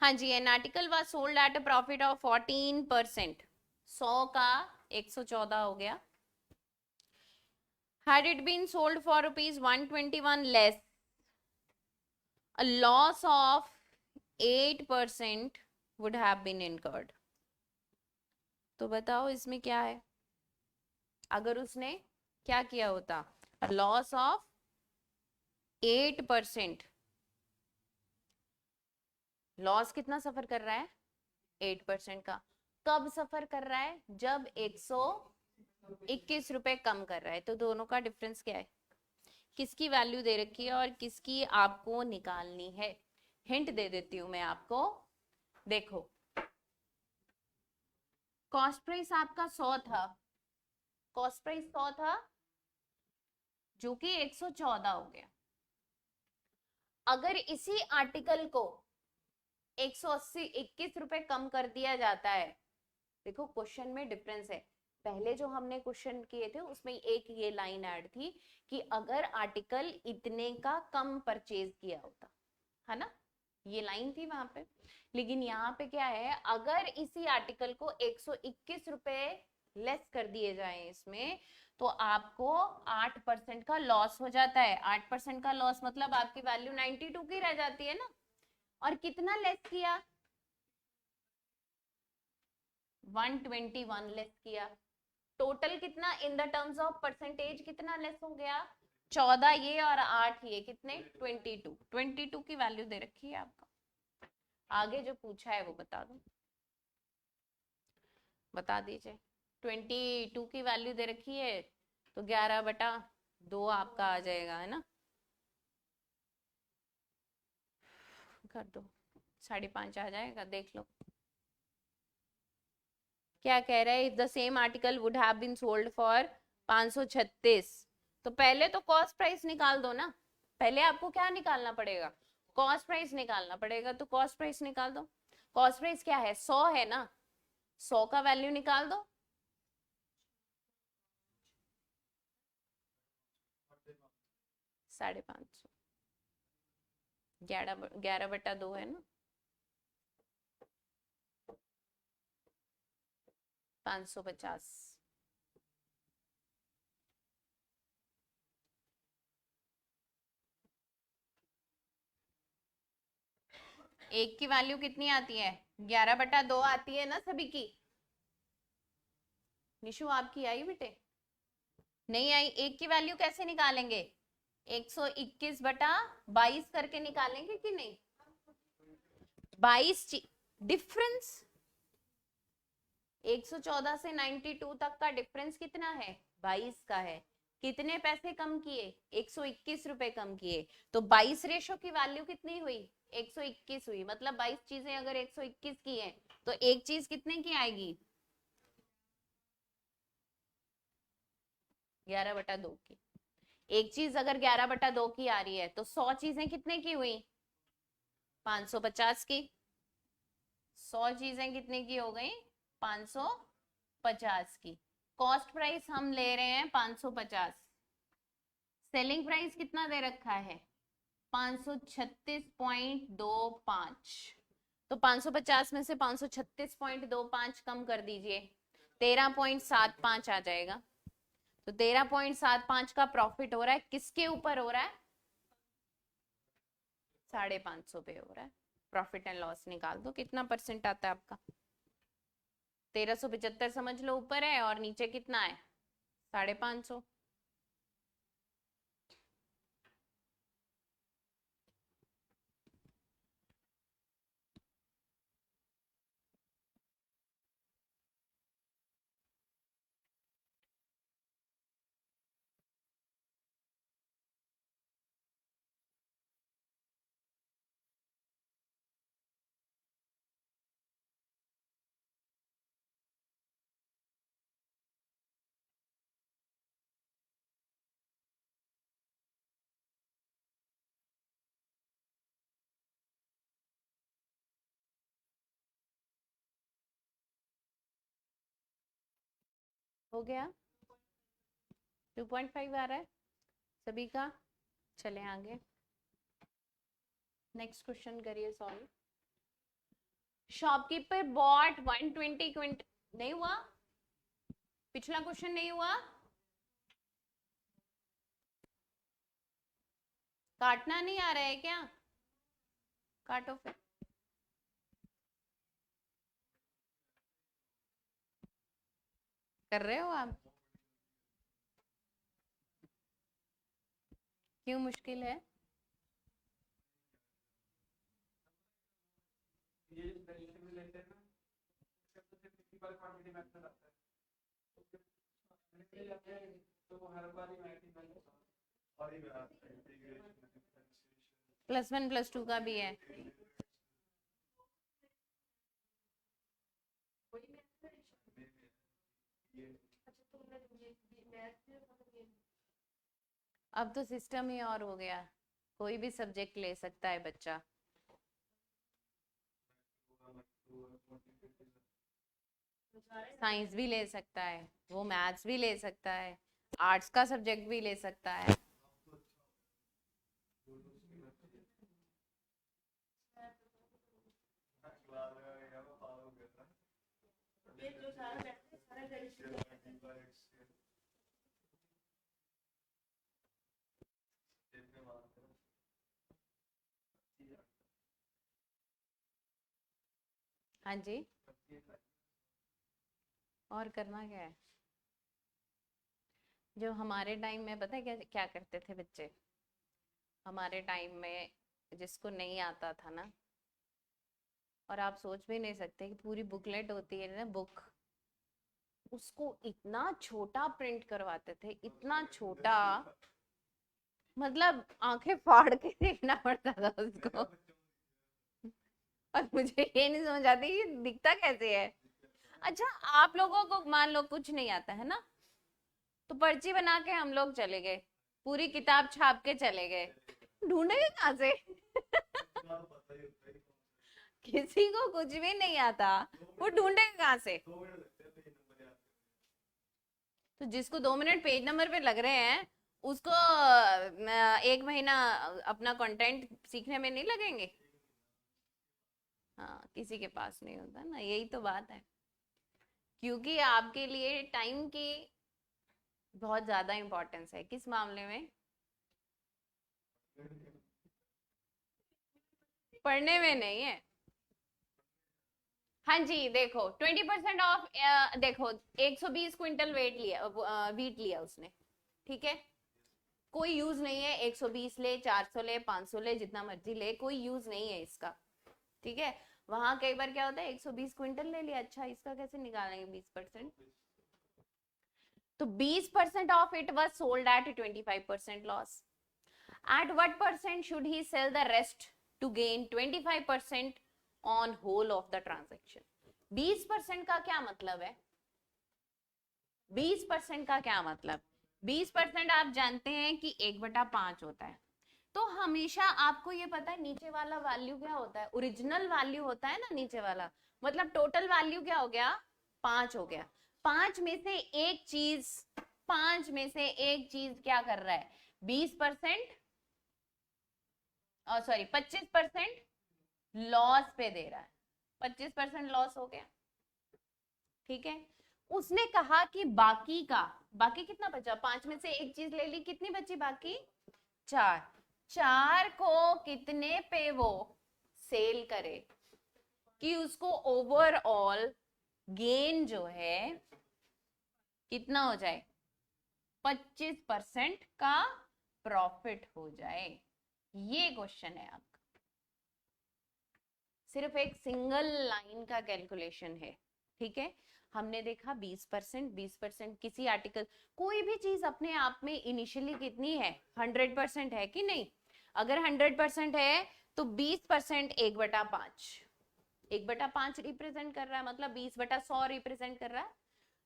हाँ जी, an article was sold at a profit of 14%। 100 का 114 हो गया। Had it been sold for rupees 121 less, a loss of 8% would have been incurred. तो बताओ इसमें क्या है? अगर उसने क्या किया होता? Loss of 8%। लॉस कितना सफर कर रहा है? 8% का। कब सफर कर रहा है? जब 121 रुपए कम कर रहा है। तो दोनों का डिफरेंस क्या है? किसकी वैल्यू दे रखी है और किसकी आपको निकालनी है? हिंट दे देती हूं मैं आपको। देखो, कॉस्ट प्राइस आपका 100 था, कॉस्ट प्राइस 100 था जो कि 114 हो गया। अगर इसी आर्टिकल को 180 21 रुपए कम कर दिया जाता है, देखो क्वेश्चन में डिफरेंस है। पहले जो हमने क्वेश्चन किए थे उसमें एक ये लाइन ऐड थी कि अगर आर्टिकल इतने का कम परचेज किया होता, है ना, ये लाइन थी वहां पे। लेकिन यहाँ पे क्या है, अगर इसी आर्टिकल को 121 रुपए लेस कर दिए जाए इसमें, तो आपको 8% का लॉस हो जाता है। 8% का लॉस मतलब आपकी वैल्यू 92 की रह जाती है ना। और कितना लेस किया? 121 लेस किया। टोटल कितना in the terms of percentage कितना लेस हो गया? 14 ये और 8 ये, कितने? 22 की वैल्यू दे रखी है आपका। आगे जो पूछा है वो बता दो, बता दीजिए। 22 की वैल्यू दे रखी है तो 11/2 आपका आ जाएगा, है ना। कर दो, 5.5 आ जाएगा, देख लो क्या कह रहा है। If the same article would have been sold for 536, तो पहले तो कॉस्ट प्राइस निकाल दो ना। पहले आपको क्या निकालना पड़ेगा? कॉस्ट प्राइस निकालना पड़ेगा। तो कॉस्ट प्राइस निकाल दो। कॉस्ट प्राइस क्या है? 100 है ना। 100 का वैल्यू निकाल दो। 550, 11/2 है ना। 550, एक की वैल्यू कितनी आती है? 11/2 आती है ना सभी की। निशु आपकी आई बेटे? नहीं आई। एक की वैल्यू कैसे निकालेंगे? 121/22 करके निकालेंगे कि नहीं? 22 डिफरेंस 114 से 92 तक का डिफरेंस कितना है? 22 का है। कितने पैसे कम किए? 121 रुपए कम किए। तो 22 रेशो की वैल्यू कितनी हुई? 121 हुई। मतलब 22 चीजें अगर 121 की हैं तो एक चीज कितने की आएगी? 11/2 की। एक चीज अगर 11/2 की आ रही है तो 100 चीजें कितने की हुई? 550 की। 100 चीजें कितने की हो गई? 550 की। कॉस्ट प्राइस हम ले रहे हैं 550। सेलिंग प्राइस कितना दे रखा है? 536.25। तो 550 में से 536.25 कम कर दीजिए, 13.75 आ जाएगा। तो 13.75 का प्रॉफिट हो रहा है। किसके ऊपर हो रहा है? 550 पे हो रहा है। प्रॉफिट एंड लॉस निकाल दो, कितना परसेंट आता है आपका? 1375 समझ लो ऊपर है, और नीचे कितना है? 550। हो गया? 2.5 आ रहा है सभी का। चले आगे, नेक्स्ट क्वेश्चन करिए सॉल्व। शॉपकीपर बॉट 120 नहीं हुआ? पिछला क्वेश्चन नहीं हुआ? काटना नहीं आ रहा है क्या? काटो फिर। कर रहे हो आप? क्यों मुश्किल है? +1 +2 का भी है। अब तो सिस्टम ही और हो गया, कोई भी सब्जेक्ट ले सकता है बच्चा। साइंस भी ले सकता है, वो मैथ्स भी ले सकता है, आर्ट्स का सब्जेक्ट भी ले सकता है। हाँ जी, और करना क्या है? जो हमारे टाइम में पता है क्या क्या करते थे बच्चे? हमारे टाइम में जिसको नहीं आता था ना, और आप सोच भी नहीं सकते कि पूरी बुकलेट होती है ना, बुक, उसको इतना छोटा प्रिंट करवाते थे, इतना छोटा, मतलब आंखें फाड़ के देखना पड़ता था उसको। और मुझे ये नहीं समझ आती कि दिखता कैसे है। अच्छा, आप लोगों को मान लो कुछ नहीं आता है ना, तो पर्ची बना के हम लोग चले गए, पूरी किताब छाप के चले गए, ढूंढेंगे कहाँ से? किसी को कुछ भी नहीं आता, वो ढूंढेगा कहाँ से? तो जिसको 2 मिनट पेज नंबर पे लग रहे हैं, उसको 1 महीना अपना कंटेंट सीखने में नहीं लगेंगे? हाँ, किसी के पास नहीं होता ना, यही तो बात है। क्योंकि आपके लिए टाइम की बहुत ज्यादा इंपॉर्टेंस है। किस मामले में? पढ़ने में नहीं है। हाँ जी, देखो 20% ऑफ, देखो 120 क्विंटल वेट लिया, वीट लिया उसने, ठीक है, कोई यूज नहीं है, 120 ले, 400 ले, 500 ले, जितना मर्जी ले, कोई यूज नहीं है इसका, ठीक है। वहां कई बार क्या होता है, 120 क्विंटल ले लिया, अच्छा इसका कैसे निकालेंगे 20%? तो 20% of it was sold eight 25% loss. At what percent should he sell the rest to gain 25% on whole of the transaction? 20% का क्या मतलब है? 20% का क्या मतलब? 20% आप जानते हैं कि 1/5 होता है। तो हमेशा आपको ये पता है नीचे वाला वैल्यू क्या होता है? ओरिजिनल वैल्यू होता है ना नीचे वाला, मतलब टोटल वैल्यू क्या हो गया? 5 हो गया। 5 में से एक चीज, 5 में से एक चीज क्या कर रहा है? 20%, सॉरी 25% लॉस पे दे रहा है, 25% लॉस हो गया, ठीक है। उसने कहा कि बाकी का, बाकी कितना बचा? 5 में से एक चीज ले ली, कितनी बची बाकी? 4। 4 को कितने पे वो सेल करे कि उसको ओवरऑल गेन जो है कितना हो जाए? 25% का प्रॉफिट हो जाए। ये क्वेश्चन है आपका, सिर्फ एक सिंगल लाइन का कैलकुलेशन है, ठीक है। हमने देखा 20%, 20% किसी आर्टिकल, कोई भी चीज अपने आप में इनिशियली कितनी है? 100% है कि नहीं? अगर 100% है तो 20% 1/5, 1/5 रिप्रेजेंट कर रहा है, मतलब 20/100 रिप्रेजेंट कर रहा है।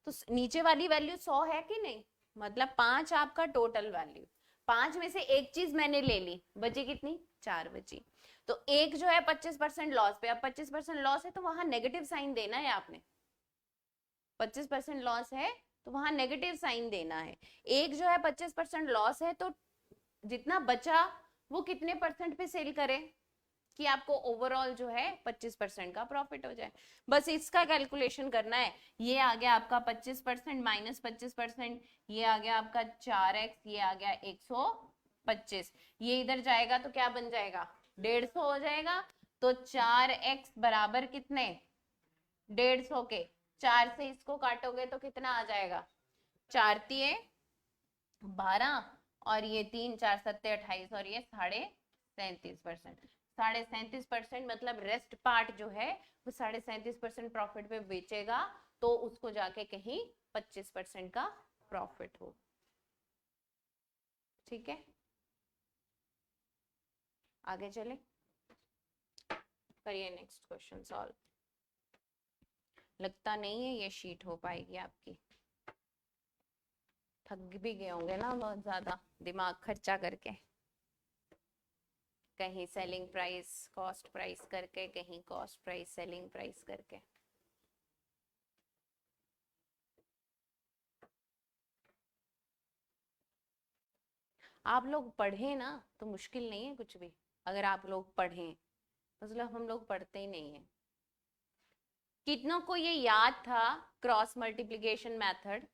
तो नीचे वाली वैल्यू 100 है कि नहीं? मतलब 5 आपका टोटल वैल्यू, 5 में से एक चीज मैंने ले ली, बची कितनी? 4 बची। तो एक जो है 25% लॉस पे, अब 25% लॉस है तो वहां नेगेटिव साइन देना है आपने, 25% लॉस है तो वहां नेगेटिव साइन देना है। एक जो है 25% लॉस है, तो जितना बचा वो कितने परसेंट पे सेल करे कि आपको ओवरऑल जो है 25% का प्रॉफिट हो जाए। बस इसका कैलकुलेशन करना है। ये आ गया आपका 25% माइनस 25%, ये आ गया आपका 4x, ये आ गया 125, ये इधर जाएगा तो क्या बन जाएगा? 150 हो जाएगा। तो 4x बराबर कितने? 150 के 4 से इसको काटोगे तो कितना आ जाएगा? 4 तिये 12, और ये 3 4 सत्ते 28, और ये 37.5%। 37.5% मतलब रेस्ट पार्ट जो है वो 37.5% प्रॉफिट पे बेचेगा, तो उसको जाके कहीं 25% का प्रॉफिट हो, ठीक है। आगे चले, करिए नेक्स्ट क्वेश्चन सॉल्व। लगता नहीं है ये शीट हो पाएगी आपकी, थक भी गए होंगे ना बहुत ज्यादा दिमाग खर्चा करके, कहीं सेलिंग प्राइस कॉस्ट प्राइस करके, कहीं कॉस्ट प्राइस सेलिंग प्राइस करके। आप लोग पढ़े ना तो मुश्किल नहीं है कुछ भी, अगर आप लोग पढ़ें, मतलब हम लोग पढ़ते ही नहीं है। कितनों को ये याद था क्रॉस मल्टीप्लिकेशन मेथड?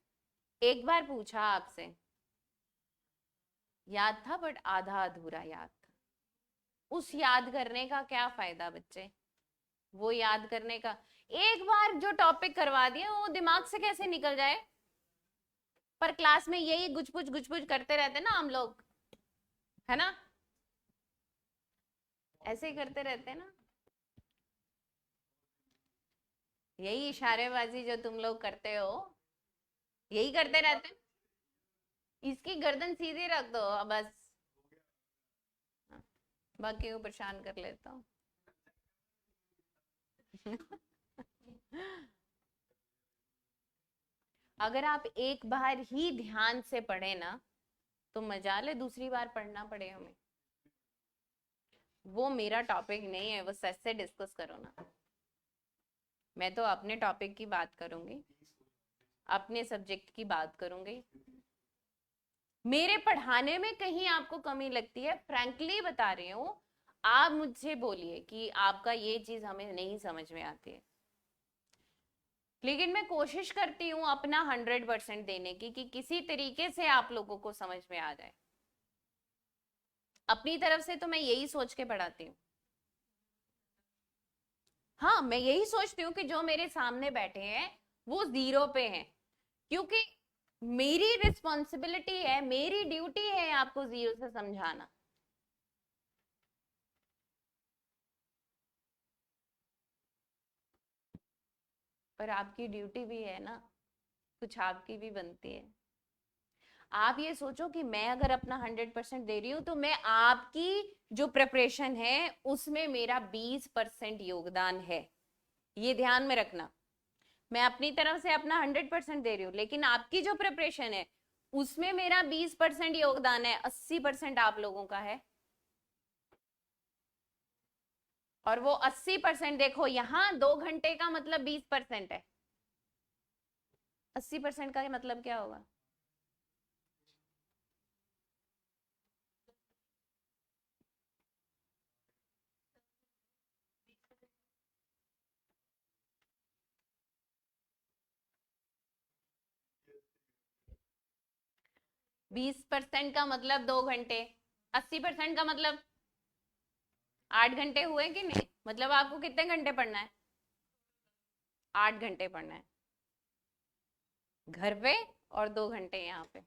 एक बार पूछा आपसे, याद था बट आधा अधूरा याद था। उस याद करने का क्या फायदा बच्चे? वो याद करने का, एक बार जो टॉपिक करवा दिया वो दिमाग से कैसे निकल जाए। पर क्लास में यही गुच पुच करते रहते ना हम लोग, है ना, ऐसे ही करते रहते हैं ना, यही इशारेबाजी जो तुम लोग करते हो, यही करते रहते हैं। इसकी गर्दन सीधी रख दो बस, बाकी को परेशान कर लेता हूँ। अगर आप एक बार ही ध्यान से पढ़े ना तो मजाल है, दूसरी बार पढ़ना पड़े हमें। वो मेरा टॉपिक नहीं है, वो सच से डिस्कस करो ना। मैं तो अपने टॉपिक की बात करूंगी, अपने सब्जेक्ट की बात करूंगी। मेरे पढ़ाने में कहीं आपको कमी लगती है, फ्रैंकली बता रही हूँ, आप मुझसे बोलिए कि आपका ये चीज हमें नहीं समझ में आती है, लेकिन मैं कोशिश करती हूँ अपना 100% देने की कि किसी तरीके से आप लोगों को समझ में आ जाए। अपनी तरफ से तो मैं यही सोच के पढ़ाती हूँ। हाँ, मैं यही सोचती हूँ कि जो मेरे सामने बैठे हैं वो 0 पे हैं, क्योंकि मेरी रिस्पॉन्सिबिलिटी है, मेरी ड्यूटी है आपको 0 से समझाना। पर आपकी ड्यूटी भी है ना, कुछ आपकी भी बनती है। आप ये सोचो कि मैं अगर अपना 100% दे रही हूं तो मैं आपकी जो प्रिपरेशन है उसमें मेरा 20% योगदान है, ये ध्यान में रखना। मैं अपनी तरफ से अपना 100% दे रही हूँ, लेकिन आपकी जो प्रिपरेशन है उसमें मेरा 20% योगदान है, 80% आप लोगों का है। और वो 80% देखो, यहाँ 2 घंटे का मतलब 20% है, 80% का मतलब क्या होगा? बीस परसेंट का मतलब 2 घंटे, 80% का मतलब 8 घंटे हुए कि नहीं? मतलब आपको कितने घंटे पढ़ना है? 8 घंटे पढ़ना है घर पे, और 2 घंटे यहाँ पे।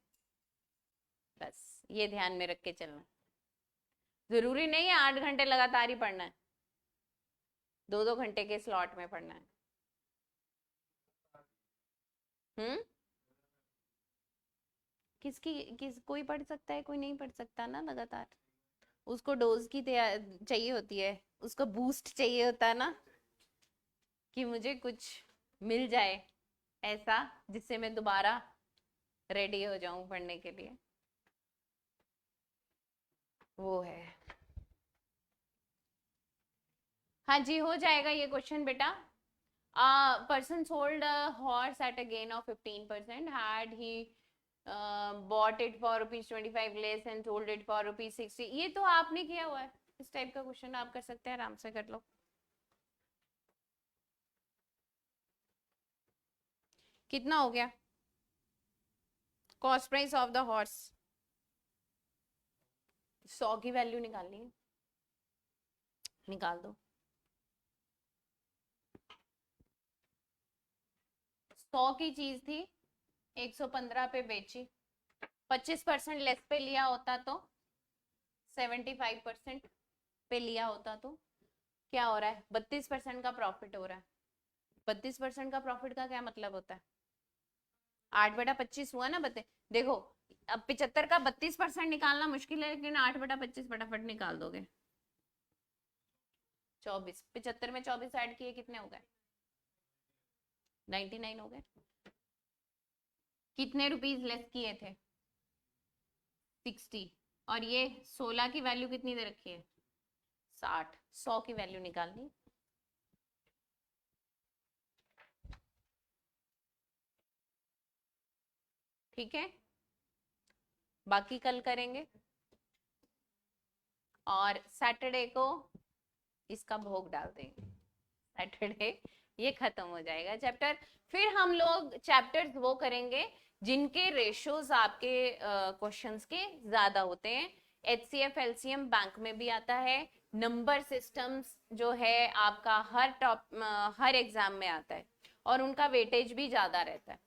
बस ये ध्यान में रख के चलना। जरूरी नहीं है 8 घंटे लगातार ही पढ़ना है, 2-2 घंटे के स्लॉट में पढ़ना है। किस कोई पढ़ सकता है, कोई नहीं पढ़ सकता ना लगातार। उसको डोज की चाहिए होती है, उसको बूस्ट चाहिए होता है ना, कि मुझे कुछ मिल जाए ऐसा जिससे मैं दोबारा रेडी हो जाऊं पढ़ने के लिए। वो है। हाँ जी, हो जाएगा ये क्वेश्चन बेटा। Person sold a horse at a gain of 15%. Had he bought it for ₹25 less and sold it for ₹60? ये तो आपने किया हुआ है, इस टाइप का क्वेश्चन आप कर सकते हैं, आराम से कर लो। कितना हो गया? Cost price of the horse 100 की वैल्यू निकालनी है, निकाल दो। 100 की चीज थी, 115 पे बेची, 25% लेस पे लिया होता तो 75% पे लिया होता तो क्या हो रहा है? 32% का प्रॉफिट हो रहा है। 32% का प्रॉफिट का क्या मतलब होता है? 8/25 हुआ ना बते। देखो, अब 75 का 32% निकालना मुश्किल है, लेकिन 8/25 फटाफट निकाल दोगे। 24, 75 में 24 ऐड किए कितने हो गए? 99 हो गए। कितने रुपीज लेस किए थे? 60। और ये 16 की वैल्यू कितनी दे रखी है? 60। 100 की वैल्यू निकालनी। ठीक है, बाकी कल करेंगे, और सैटरडे को इसका भोग डाल देंगे। सैटरडे ये खत्म हो जाएगा चैप्टर। फिर हम लोग चैप्टर्स वो करेंगे जिनके रेशोज आपके क्वेश्चंस के ज्यादा होते हैं। HCF LCM बैंक में भी आता है, नंबर सिस्टम्स जो है आपका हर एग्जाम में आता है और उनका वेटेज भी ज्यादा रहता है,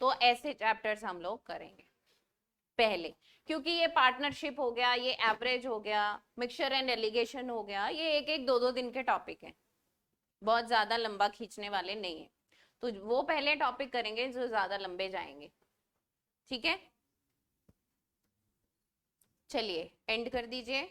तो ऐसे चैप्टर्स हम लोग करेंगे पहले, क्योंकि ये पार्टनरशिप हो गया, ये एवरेज हो गया, मिक्सचर एंड एलिगेशन हो गया, ये एक एक दो दो दिन के टॉपिक हैं, बहुत ज्यादा लंबा खींचने वाले नहीं है, तो वो पहले टॉपिक करेंगे जो ज्यादा लंबे जाएंगे। ठीक है, चलिए एंड कर दीजिए।